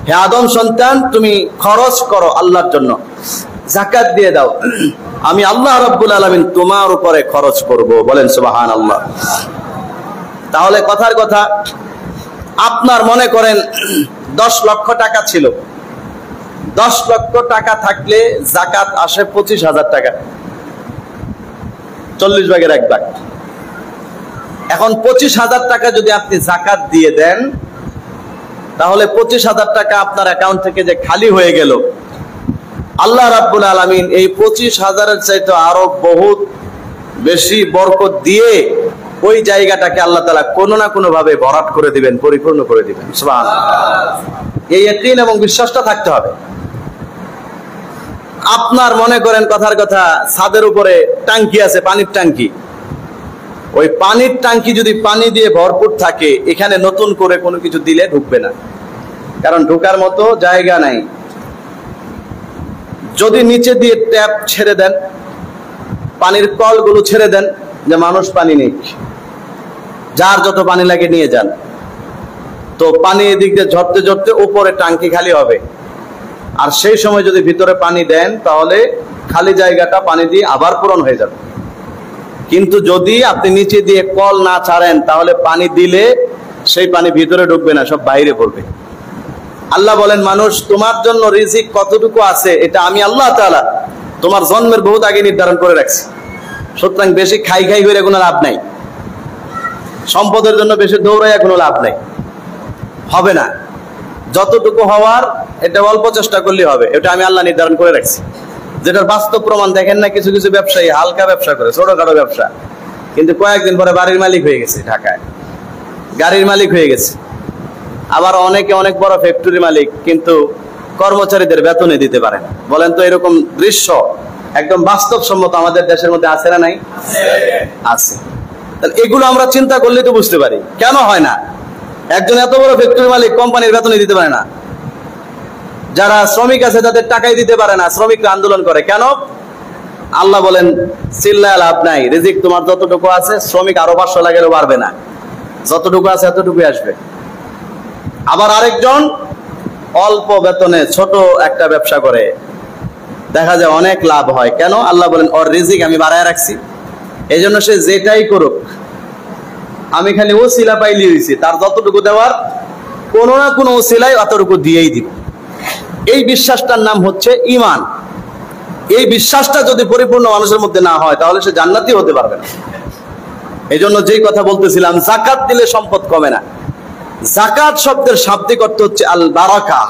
হে আদম সন্তান তুমি খরচ করো আল্লাহর জন্য, যাকাত দিয়ে দাও, আমি আল্লাহ রাব্বুল আলামিন তোমার উপরে খরচ করব। বলেন সুবহানাল্লাহ। তাহলে কথার কথা, আপনার মনে করেন 10 লক্ষ টাকা ছিল, 10 লক্ষ টাকা থাকলে যাকাত আসে 25,000 টাকা, 40 ভাগের 1 ভাগ। এখন 25,000 টাকা যদি আপনি যাকাত দিয়ে দেন, তাহলে 25,000 টাকা আপনার অ্যাকাউন্ট থেকে যে খালি হয়ে গেল, আল্লাহ রাব্বুল আলামিন এই 25,000-এর চাইতে আরো বহুত বেশি বরকত দিয়ে ওই জায়গাটাকে আল্লাহ তাআলা কোনো না কোনো ভাবে ভরাট করে দিবেন, পরিপূর্ণ করে দিবেন। সুবহানাল্লাহ। এই ইয়াকিন এবং বিশ্বাসটা থাকতে হবে। আপনার মনে করেন কথার কথা, ছাদের উপরে ট্যাঙ্কি আছে, পানির ট্যাঙ্কি, ওই পানির ট্যাঙ্কি যদি পানি দিয়ে ভরপুর থাকে, এখানে নতুন করে কোনো কিছু দিলে ঢুকবে না, কারণ ঢোকার মতো জায়গা নাই। যদি নিচে দিয়ে ট্যাপ ছেড়ে দেন, পানির কলগুলো ছেড়ে দেন, যে মানুষ পানি নেই, যার যত পানি লাগে নিয়ে যান, তো পানি এদিক দিয়ে ঝরতে ঝরতে উপরে ট্যাঙ্কি খালি হবে। আর সেই সময় যদি ভিতরে পানি দেন, তাহলে খালি জায়গাটা পানি দিয়ে আবার পূরণ হয়ে যাবে। কিন্তু যদি আপনি নিচে দিয়ে কল না ছাড়েন, তাহলে পানি দিলে সেই পানি ভিতরে ঢুকবে না, সব বাইরে পড়বে। আল্লাহ বলেন, মানুষ তোমার জন্য রিজিক কতটুকু আছে এটা আমি আল্লাহ তাআলা তোমার জন্মের বহুত আগে নির্ধারণ করে রাখছি। সুতরাং বেশি খাই খাই করে কোনো লাভ নাই, সম্পদের জন্য বেশি দৌড়াইয়া কোনো লাভ নাই, হবে না। যতটুকু হওয়ার এটা অল্প চেষ্টা করলে হবে, এটা আমি আল্লাহ নির্ধারণ করে রাখছি। যেটার বাস্তব প্রমাণ দেখেন না, কিছু কিছু ব্যবসায়ী হালকা ব্যবসা করে, ছোটখাটো ব্যবসা, কিন্তু কয়েকদিন পরে বাড়ির মালিক হয়ে গেছে, ঢাকায় গাড়ির মালিক হয়ে গেছে। আবার অনেকে অনেক বড় ফ্যাক্টরি মালিক, কিন্তু কর্মচারীদের বেতনে দিতে পারে না। বলেন তো, এরকম দৃশ্য একদম বাস্তবসম্মত আমাদের দেশের মধ্যে আছে না নাই? আছে। তাহলে এগুলো আমরা চিন্তা করলে তো বুঝতে পারি কেন হয় না। একজন এত বড় ফ্যাক্টরি মালিক কোম্পানির বেতনে দিতে পারে না, যারা শ্রমিক আছে তাদের টাকাই দিতে পারে না, শ্রমিকরা আন্দোলন করে কেন? আল্লাহ বলেন, চিল্লায় লাভ নাই, রিজিক তোমার যতটুকু আছে, শ্রমিক আরো 500 লাগলেও পারবে না, যতটুকু আছে এতটুকুই আসবে। আবার আরেকজন অল্প বেতনে ছোট একটা ব্যবসা করে, দেখা যায় অনেক লাভ হয়, কেন? আল্লাহ বলেন, ওর রিজিক আমি বাড়ায় রাখছি, এই জন্য সে যেটাই করুক আমি খালি ওসিলা পাইলি হয়েছি, তার যতটুকু দেওয়ার কোনো না কোনো ওসিলাই অতটুকু দিয়েই দিব। এই বিশ্বাসটার নাম হচ্ছে ঈমান। এই বিশ্বাসটা যদি পরিপূর্ণ মানুষের মধ্যে না হয়, তাহলে সে জান্নাতি হতে পারবে না। এই জন্য যেই কথা বলতেছিলাম, যাকাত দিলে সম্পদ কমে না। যাকাত শব্দের শাব্দিক অর্থ হচ্ছে আল বারাকা,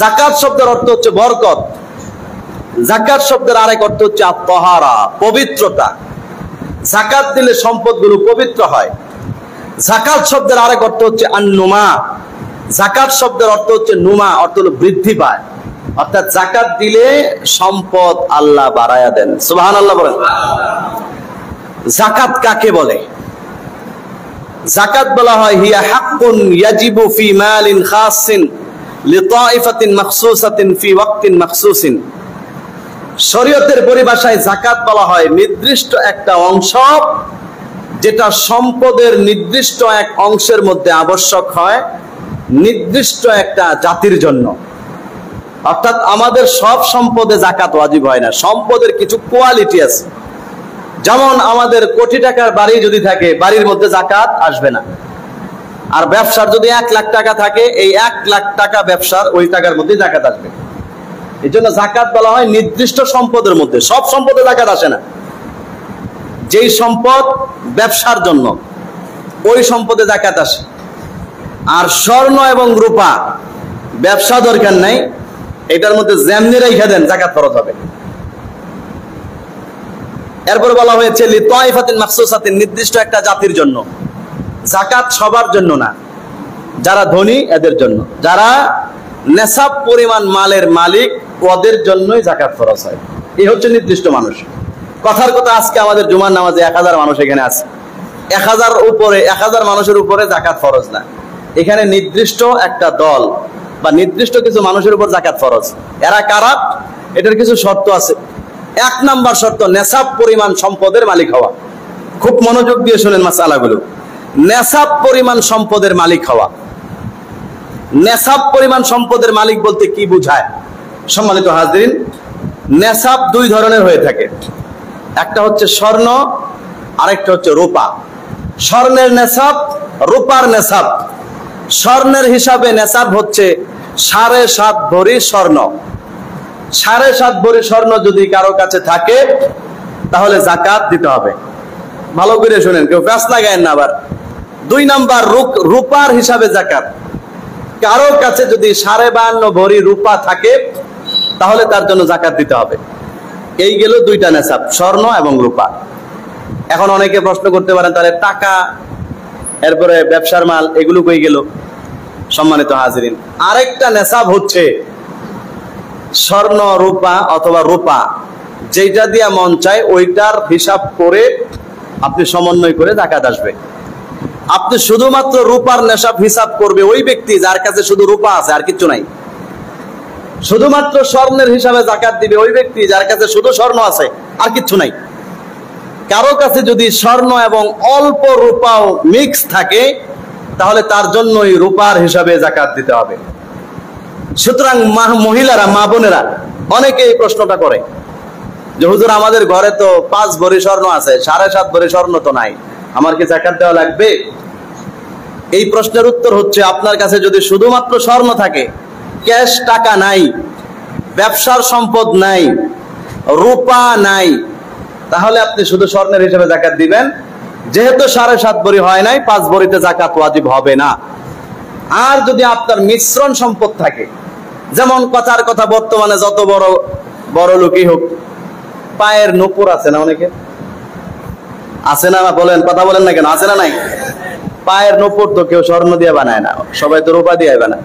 যাকাত শব্দের অর্থ হচ্ছে বরকত, যাকাত শব্দের আরেক অর্থ হচ্ছে আত-তাহারা, পবিত্রতা। যাকাত দিলে সম্পদগুলো পবিত্র হয়। যাকাত শব্দের আরেক অর্থ হচ্ছে আন-নুমা, যাকাত শব্দের অর্থ হচ্ছে নুমা, অর্থ হলো বৃদ্ধি পায়। অর্থাৎ যাকাত দিলে সম্পদ আল্লাহ বাড়ায়া দেন। সুবহানাল্লাহ বলেন। যাকাত কাকে বলে? যাকাত বলা হয় হিয়া হাক্কুন ইয়াজিবু ফি মালিন খাসিন লিতাইফাতিন মাখসুসাতিন ফি ওয়াক্তিন মাখসুসিন। শরীয়তের পরিভাষায় যাকাত বলা হয় নির্দিষ্ট একটা অংশ, যেটা সম্পদের নির্দিষ্ট এক অংশের মধ্যে আবশ্যক হয় নির্দিষ্ট একটা জাতির জন্য। অর্থাৎ আমাদের সব সম্পদে যাকাত ওয়াজিব হয় না, সম্পদের কিছু কোয়ালিটি আছে। যেমন আমাদের কোটি টাকার বাড়ি যদি থাকে, বাড়ির মধ্যে যাকাত আসবে না। আর ব্যবসার যদি 1 লাখ টাকা থাকে, এই 1 লাখ টাকা ব্যবসার ওই টাকার মধ্যে যাকাত আসবে। এই জন্য যাকাত বলা হয় নির্দিষ্ট সম্পদের মধ্যে, সব সম্পদে যাকাত আসে না। যেই সম্পদ ব্যবসার জন্য, ওই সম্পদে যাকাত আসে। আর স্বর্ণ এবং রূপা ব্যবসা দরকার নাই, এটার মধ্যে যেমনি রেখে দেন যাকাত ফরজ হবে। এরপরে বলা হয়েছে লিতাইফাতিন মাখসুসাতিন, নির্দিষ্ট একটা জাতির জন্য। যাকাত সবার জন্য না, যারা ধনী এদের জন্য, যারা নেশাব পরিমাণ মালের মালিক ওদের জন্যই যাকাত ফরজ হয়। এই হচ্ছে নির্দিষ্ট মানুষ। কথার কথা, আজকে আমাদের জুমার নামাজে 1000 মানুষ এখানে আছে, 1000 মানুষের উপরে জাকাত ফরজ না। এখানে নির্দিষ্ট একটা দল বা নির্দিষ্ট কিছু মানুষের উপর জাকাত ফরজ। এরা কারা? এটার কিছু শর্ত আছে। 1 নাম্বার শর্ত, নেশাব পরিমাণ সম্পদের মালিক হওয়া। খুব মনোযোগ দিয়ে শুনেন মাসালাগুলো। নেশাব পরিমাণ সম্পদের মালিক হওয়া। নেশাব পরিমাণ সম্পদের মালিক বলতে কি বোঝায়? সম্মানিত হাজরিন, নেশাব 2 ধরনের হয়ে থাকে। একটা হচ্ছে স্বর্ণ, আরেকটা হচ্ছে রূপা। স্বর্ণের নেশাব, রূপার নেশাব। স্বর্ণের হিসাবে নেশাব হচ্ছে 7.5 ভরি স্বর্ণ। 7.5 ভরি স্বর্ণ যদি কারো কাছে থাকে তাহলে জাকাত দিতে হবে। ভালো করে শুনেন, কেউ প্যাঁচ লাগায়েন না আবার। 2 নাম্বার, রূপার হিসাবে জাকাত। কারো কাছে যদি 52.5 ভরি রূপা থাকে তাহলে তার জন্য জাকাত দিতে হবে। এই গেল 2টা নেশাব, স্বর্ণ এবং রূপা। এখন অনেকে প্রশ্ন করতে পারেন, তাহলে টাকা, এরপরে ব্যবসার মাল, এগুলো কই গেল? সম্মানিত হাজিরিন, আরেকটা নেশাব হচ্ছে স্বর্ণ, রূপা অথবা রূপা, যেটা দিয়া মন চায় ওইটার হিসাব করে আপনি সমন্বয় করে জাকাত আসবে। আপনি শুধুমাত্র রূপার নেশাব হিসাব করবে ওই ব্যক্তি যার কাছে শুধু রূপা আছে, আর কিছু নাই। শুধুমাত্র স্বর্ণের হিসাবে জাকাত দিবে ওই ব্যক্তি যার কাছে শুধু স্বর্ণ আছে, আর কিছু নাই। কারো কাছে যদি স্বর্ণ এবং অল্প রূপাও মিক্স থাকে তাহলে তার জন্যই রূপার হিসাবে জাকাত দিতে হবে। সুতরাং মহিলারা, মা বোনেরা অনেকে এই প্রশ্নটা করে যে হুজুর, আমাদের ঘরে তো 5 ভরি স্বর্ণ আছে, 7.5 ভরি স্বর্ণ তো নাই, আমার কি জাকাত দেওয়া লাগবে? এই প্রশ্নের উত্তর হচ্ছে, আপনার কাছে যদি শুধুমাত্র স্বর্ণ থাকে, ক্যাশ টাকা নাই, ব্যবসার সম্পদ নাই, রূপা নাই, তাহলে আপনি শুধু স্বর্ণের হিসেবে জাকাত দিবেন। যেহেতু 7.5 ভরি হয় নাই, 5 ভরিতে জাকাত ওয়াজিব হবে না। আর যদি আপনার মিশ্রণ সম্পদ থাকে, যেমন কথার কথা, বর্তমানে যত বড় লোকই হোক, পায়ের নূপুর আছে না? অনেকে আছে না? বলেন, কথা বলেন না কেন? আছে না? নাই? পায়ের নূপুর তো কেউ স্বর্ণ দিয়ে বানায় না, সবাই তো রূপা দিয়ে বানায়।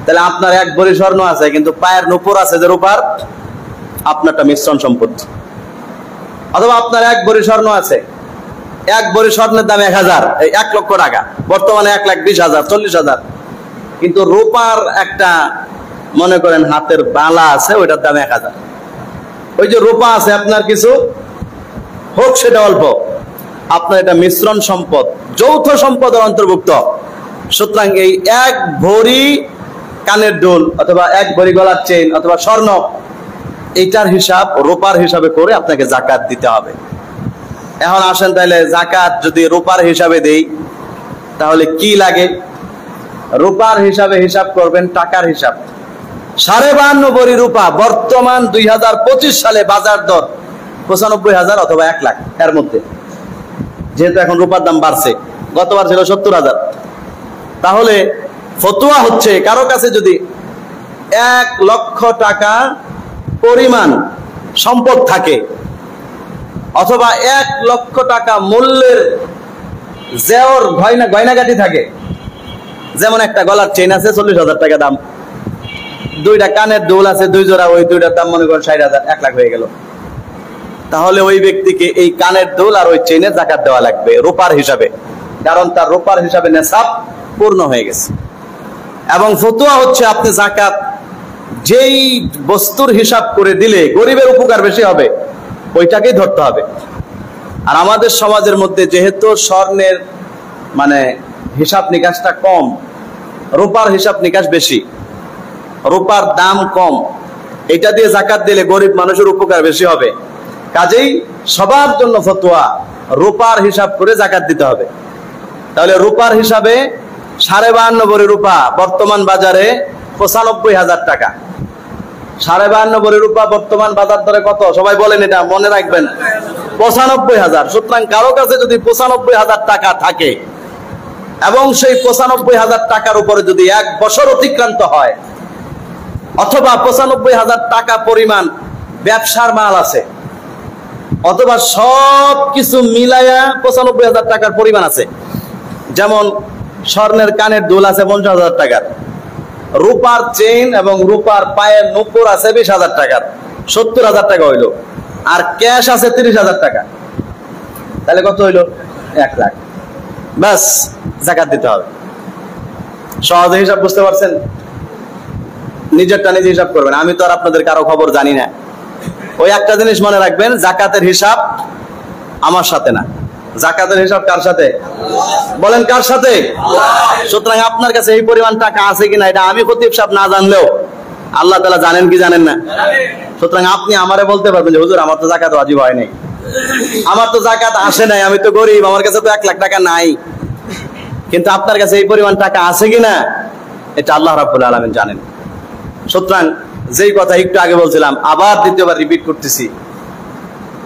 তাহলে আপনার 1 ভরি স্বর্ণ আছে, কিন্তু পায়ের নূপুর আছে যে রূপার, আপনারটা মিশ্রণ সম্পদ। অথবা আপনার 1 ভরি স্বর্ণ আছে, 1 ভরি স্বর্ণের দাম 1000, 1 লক্ষ টাকা, বর্তমানে 1,20,000, 40,000, কিন্তু রূপার একটা মনে করেন হাতের বালা আছে, ওইটার দাম 1000। ওই যে রূপা আছে আপনার কিছু, হোক সেটা অল্প, আপনার এটা মিশ্রণ সম্পদ, যৌথ সম্পদের অন্তর্ভুক্ত। সুতরাং এই 1 ভরি কানের দুল অথবা 1 ভরি গলার চেইন অথবা স্বর্ণ, এইটার হিসাব রূপার হিসাবে করে আপনাকে জাকাত দিতে হবে। এখন আসেন, তাহলে জাকাত যদি রূপার হিসাবে দেই তাহলে কি লাগে? রূপার হিসাবে হিসাব করবেন টাকার হিসাব। 52.5 ভরি রূপা, বর্তমান 2025 সালে বাজার দর 95,000 অথবা 1 লাখ এর মধ্যে, যেহেতু এখন রূপার দাম বাড়ছে, গতবার ছিল 70,000। তাহলে ফতোয়া হচ্ছে, কারো কাছে যদি 1 লক্ষ টাকা পরিমাণ সম্পদ থাকে অথবা 1 লক্ষ টাকা মূল্যের জেওর গয়নাগাটি থাকে, যেমন একটা গলার চেইন আছে 40,000 টাকা দাম, 2টা কানের দুল আছে 2 জোড়া, ওই 2টার দাম মনে করেন 60,000, 1 লাখ হয়ে গেল। তাহলে ওই ব্যক্তিকে এই কানের দুল আর ওই চেইনের জাকাত দেওয়া লাগবে রূপার হিসাবে, কারণ তার রূপার হিসাবে নেশাব পূর্ণ হয়ে গেছে। এবং ফতোয়া হচ্ছে, আপনি জাকাত যেই বস্তুর হিসাব করে দিলে গরিবের উপকার বেশি হবে, ওইটাকেই ধরতে হবে। আর আমাদের সমাজের মধ্যে যেহেতু স্বর্ণের মানে হিসাব নিকাশটা কম, রূপার হিসাব নিকাশ বেশি, রূপার দাম কম, এটা দিয়ে জাকাত দিলে গরিব মানুষের উপকার বেশি হবে। কাজেই সবার জন্য ফতোয়া, রূপার হিসাব করে জাকাত দিতে হবে। তাহলে রূপার হিসাবে 52.5 ভরি রূপা, বর্তমান বাজারে 95,000 টাকা। 52.5 ভরি রূপা বর্তমান বাজার দরে কত? সবাই বলেন, এটা মনে রাখবেন, 95,000। সুতরাং কারো কাছে যদি 95,000 টাকা থাকে এবং সেই 95,000 টাকার উপরে যদি 1 বছর অতিক্রান্ত হয়, অথবা 95,000 টাকা পরিমাণ ব্যবসার মাল আছে, অথবা সব কিছু মিলাইয়া 95,000 টাকার পরিমাণ আছে, যেমন স্বর্ণের কানের দুল আছে 50,000 টাকার, রূপার চেইন এবং রূপার পায়ের নূপুর আছে 20,000 টাকার, 70,000 টাকা হইল। আর ক্যাশ আছে 30,000 টাকা, তাহলে কত হইলো? 1 লাখ। ব্যাস, যাকাত দিতে হবে। সহজে হিসাব বুঝতে পারছেন? নিজেরটা নিজে হিসাব করবেন, আমি তো আর আপনাদের কারো খবর জানি না। ওই একটা জিনিস মনে রাখবেন, যাকাতের হিসাব আমার সাথে না, যাকাতের হিসাব কার সাথে? বলেন কার সাথে? সুতরাং আপনার কাছে এই পরিমাণ টাকা আছে কিনা এটা আমি খতিব সাহেব না জানলেও আল্লাহ তাআলা জানেন কি জানেন না? সুতরাং আপনি আমারে বলতে পারবেন যে হুজুর আমার তো যাকাত ওয়াজিব হয় নাই, আমার তো যাকাত আসে নাই, আমি তো গরিব, আমার কাছে তো 1 লাখ টাকা নাই। কিন্তু আপনার কাছে এই পরিমাণ টাকা আছে কিনা এটা আল্লাহ রাব্বুল আলামিন জানেন। সুতরাং যেই কথা একটু আগে বলছিলাম, আবার দ্বিতীয়বার রিপিট করতেছি,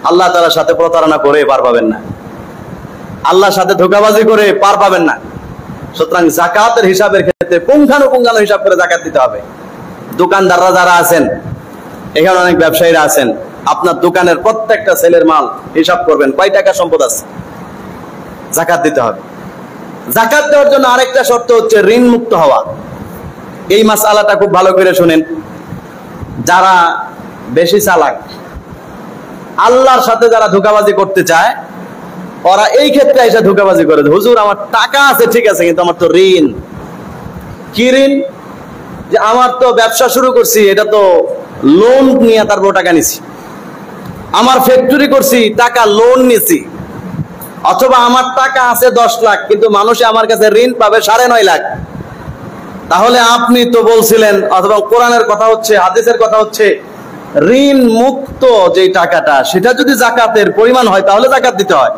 আল্লাহ তাআলার সাথে প্রতারণা করে পার পাবেন না, আল্লাহর সাথে ধোঁকাবাজি করে পার পাবেন না। সুতরাং যাকাতের হিসাবের ক্ষেত্রে পুঙ্খানুপুঙ্খানু হিসাব করে যাকাত দিতে হবে। দোকানদাররা যারা আছেন, এখানে অনেক ব্যবসায়ীরা আছেন, আপনার দোকানের প্রত্যেকটা সেলের মাল হিসাব করবেন, কয় টাকা সম্পদ আছে, যাকাত দিতে হবে। যাকাত দেওয়ার জন্য আরেকটা শর্ত হচ্ছে ঋণ মুক্ত হওয়া। এই মাসআলাটা খুব ভালো করে শুনেন। যারা বেশি চালাক, আল্লাহর সাথে যারা ধোঁকাবাজি করতে চায়, ওরা এই ক্ষেত্রে এসে ধোঁকাবাজি করে, হুজুর আমার টাকা আছে ঠিক আছে, কিন্তু আমার তো ঋণ। কি ঋণ? যে আমার তো ব্যবসা শুরু করছি, এটা তো লোন নিয়ে তারপর টাকা নিছি। আমার ফ্যাক্টরি করছি, টাকা লোন নিছি। অথবা আমার টাকা আছে 10 লাখ, কিন্তু মানুষে আমার কাছে ঋণ পাবে 9.5 লাখ। তাহলে আপনি তো বলছিলেন, অথবা কোরআনের কথা হচ্ছে, হাদিসের কথা হচ্ছে, ঋণ মুক্ত যে টাকাটা সেটা যদি যাকাতের পরিমাণ হয় তাহলে যাকাত দিতে হয়।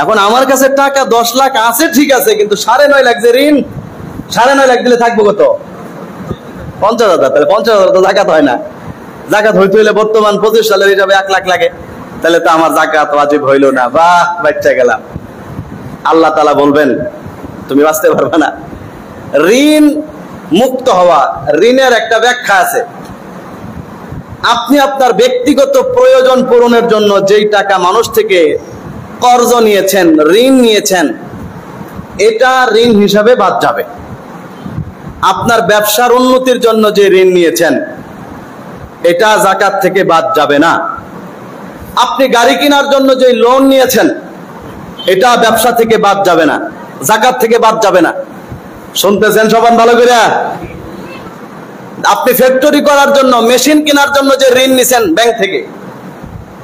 এখন আমার কাছে টাকা 10 লাখ আছে ঠিক আছে, কিন্তু 9.5 লাখ যে ঋণ, 9.5 লাখ দিলে থাকবো কত? 50,000। তাহলে 50,000 তো যাকাত হয় না। যাকাত হইতে হইলে বর্তমান 25 সালের হিসাবে 1 লাখ লাগে, তাহলে তো আমার যাকাত ওয়াজিব হইল না। বাহ, বাচ্চা গেলাম। আল্লাহ তাআলা বলবেন তুমি বাঁচতে পারবে না। ঋণ মুক্ত হওয়া, ঋণের একটা ব্যাখ্যা আছে। আপনি আপনার ব্যক্তিগত প্রয়োজন পূরণের জন্য যেই টাকা মানুষ থেকে কর্জ নিয়েছেন, ঋণ নিয়েছেন, এটা ঋণ হিসাবে বাদ যাবে। আপনার ব্যবসার উন্নতির জন্য যে ঋণ নিয়েছেন, এটা যাকাত থেকে বাদ যাবে না। আপনি গাড়ি কেনার জন্য যে লোন নিয়েছেন, এটা ব্যবসা থেকে বাদ যাবে না, যাকাত থেকে বাদ যাবে না। শুনতেছেন সবাই ভালো করে? আপনি ফ্যাক্টরি করার জন্য, মেশিন কেনার জন্য যে ঋণ নিছেন ব্যাংক থেকে,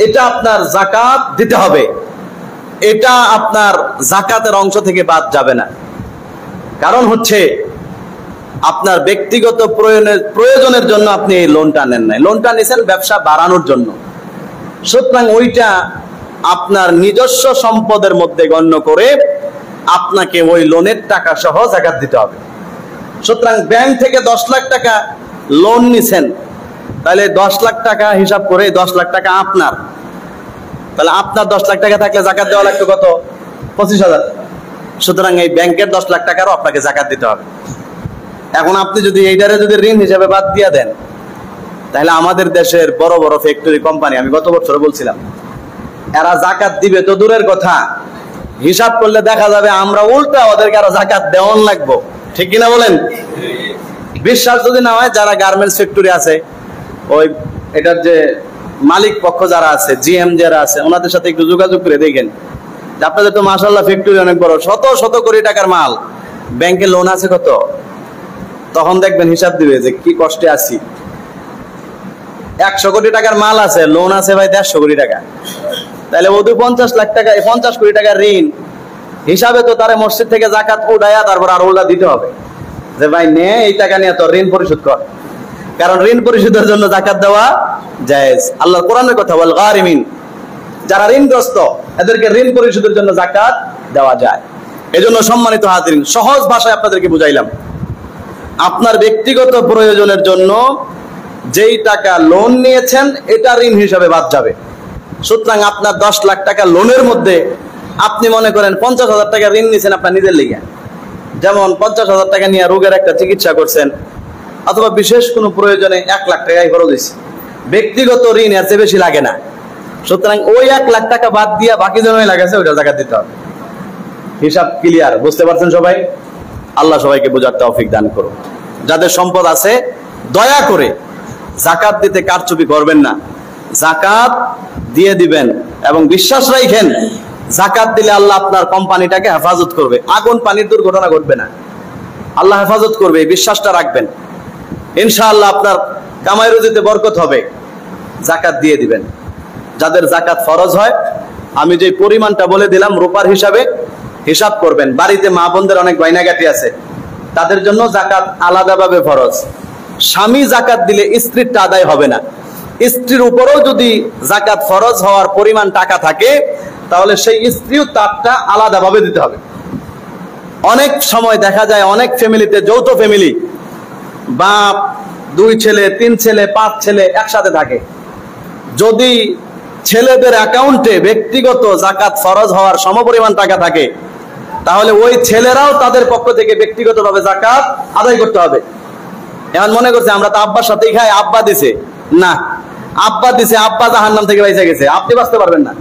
এটা আপনার যাকাত দিতে হবে। এটা আপনার যাকাতের অংশ থেকে বাদ যাবে না। কারণ হচ্ছে আপনার ব্যক্তিগত প্রয়োজনের জন্য আপনি এই লোনটা নেন নাই, লোনটা নিছেন ব্যবসা বাড়ানোর জন্য। সুতরাং ওইটা আপনার নিজস্ব সম্পদের মধ্যে গণ্য করে আপনাকে ওই লোনের টাকা সহ যাকাত দিতে হবে। সুতরাং ব্যাংক থেকে 10 লাখ টাকা লোন নিছেন, তাহলে 10 লাখ টাকা হিসাব করে 10 লাখ টাকা আপনার, তাহলে আপনার 10 লাখ টাকা থাকলে যাকাত দেওয়া লাগতো কত? 25,000। সুতরাং এই ব্যাংকের 10 লাখ টাকারও আপনাকে যাকাত দিতে হবে। এখন আপনি যদি এইটারে যদি ঋণ হিসাবে বাদ দিয়ে দেন, তাহলে আমাদের দেশের বড় বড় ফ্যাক্টরি কোম্পানি, আমি গত বছর বলছিলাম, এরা যাকাত দিবে তো দূরের কথা, হিসাব করলে দেখা যাবে আমরা উল্টা ওদেরকে আরো যাকাত দেওয়ান লাগবো। ঠিক কিনা বলেন? বিশ্বাস যদি না হয়, যারা গার্মেন্টস ফ্যাক্টরি আছে, ওই এটার যে মালিক পক্ষ যারা আছে, জিএম যারা আছে, ওনাদের সাথে একটু যোগাযোগ করে দেখেন। আপনাদের তো মাশাআল্লাহ ফ্যাক্টরি অনেক বড়, শত শত কোটি টাকার মাল, ব্যাংকে লোন আছে কত? তখন দেখবেন হিসাব দিবে যে কি কষ্টে আছি। 100 কোটি টাকার মাল আছে, লোন আছে ভাই 150 কোটি টাকা, তাহলে ওদের 50 লাখ টাকা, 50 কোটি টাকার ঋণ হিসাবে তো তারে মসজিদ থেকে যাকাত উঠায়া তারপর আর ওটা দিতে হবে যে ভাই নে এই টাকা নিয়ে তোর ঋণ পরিশোধ কর। কারণ ঋণ পরিশোধের জন্য যাকাত দেওয়া জায়েজ। আল্লাহর কোরআনের কথা, ওয়াল গারিমিন, যারা ঋণগ্রস্ত এদেরকে ঋণ পরিশোধের জন্য যাকাত দেওয়া যায়। এজন্য সম্মানিত হাজিরিন, সহজ ভাষায় আপনাদেরকে বুঝাইলাম, আপনার ব্যক্তিগত প্রয়োজনের জন্য যেই টাকা লোন নিয়েছেন এটা ঋণ হিসাবে বাদ যাবে। সুতরাং আপনার 10 লাখ টাকা লোনের মধ্যে আপনি মনে করেন 50,000 টাকা ঋণ নিয়েছেন আপনার নিজের লেগে, যেমন 50,000 টাকা নিয়ে রোগের একটা চিকিৎসা করছেন, অথবা বিশেষ কোনো প্রয়োজনে 1 লাখ টাকাই খরচ হয়েছে, ব্যক্তিগত ঋণ এর চেয়ে বেশি লাগে না। সুতরাং ওই 1 লাখ টাকা বাদ দিয়া বাকি জন্য লাগাছে ওইটা যাকাত দিতে হবে। হিসাব ক্লিয়ার? বুঝতে পারছেন সবাই? আল্লাহ সবাইকে বোঝার তৌফিক দান করুন। যাদের সম্পদ আছে দয়া করে যাকাত দিতে কারচুপি করবেন না। জাকাত দিয়ে দিবেন এবং বিশ্বাস রাখেন জাকাত দিলে আল্লাহ আপনার কোম্পানিটাকে হেফাজত করবে, আগুন পানির দুর্ঘটনা ঘটবে না, আল্লাহ হেফাজত করবে, এই বিশ্বাসটা রাখবেন। ইনশাআল্লাহ আপনার কামাই রুজিতে বরকত হবে। জাকাত দিয়ে দিবেন। যাদের জাকাত ফরজ হয়, আমি যে পরিমাণটা বলে দিলাম রূপার হিসাবে হিসাব করবেন। বাড়িতে মা বোনদের অনেক গয়নাগাটি আছে, তাদের জন্য জাকাত আলাদাভাবে ফরজ। স্বামী জাকাত দিলে স্ত্রীরটা আদায় হবে না। স্ত্রীর উপরেও যদি জাকাত ফরজ হওয়ার পরিমাণ টাকা থাকে, তাহলে সেই স্ত্রীও তারটা আলাদাভাবে দিতে হবে। অনেক সময় দেখা যায় অনেক ফ্যামিলিতে, যৌথ ফ্যামিলি, বাপ, 2 ছেলে, 3 ছেলে, 5 ছেলে একসাথে থাকে। যদি ছেলেদের অ্যাকাউন্টে ব্যক্তিগত জাকাত ফরজ হওয়ার সমপরিমাণ টাকা থাকে, তাহলে ওই ছেলেরাও তাদের পক্ষ থেকে ব্যক্তিগতভাবে জাকাত আদায় করতে হবে। এখন মনে করছে আমরা তো আব্বার সাথেই খাই, আব্বা দিছে। না, আব্বা দিছে, আব্বা জাহান্নাম থেকে বাইচা গেছে, আপনি বাঁচতে পারবেন না,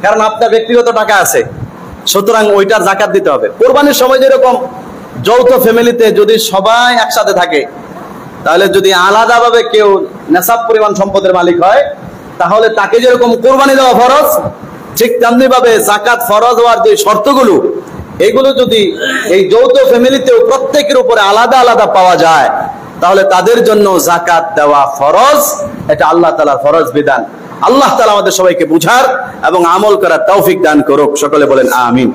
কারণ আপনার ব্যক্তিগত টাকা আছে। সুতরাং ওইটার জাকাত দিতে হবে। কোরবানির সময় যেরকম যৌথ ফ্যামিলিতে যদি সবাই একসাথে থাকে, তাহলে যদি আলাদাভাবে কেউ নেশাব পরিমাণ সম্পদের মালিক হয়, তাহলে তাকে যেরকম কোরবানি দেওয়া ফরজ, ঠিক তেমনি ভাবে জাকাত ফরজ হওয়ার যে শর্তগুলো, এগুলো যদি এই যৌথ ফ্যামিলিতেও প্রত্যেকের উপরে আলাদা আলাদা পাওয়া যায়, তাহলে তাদের জন্য জাকাত দেওয়া ফরজ। এটা আল্লাহ তাআলার ফরজ বিধান। আল্লাহ তাআলা আমাদের সবাইকে বুঝার এবং আমল করার তৌফিক দান করুক। সকলে বলেন আমিন।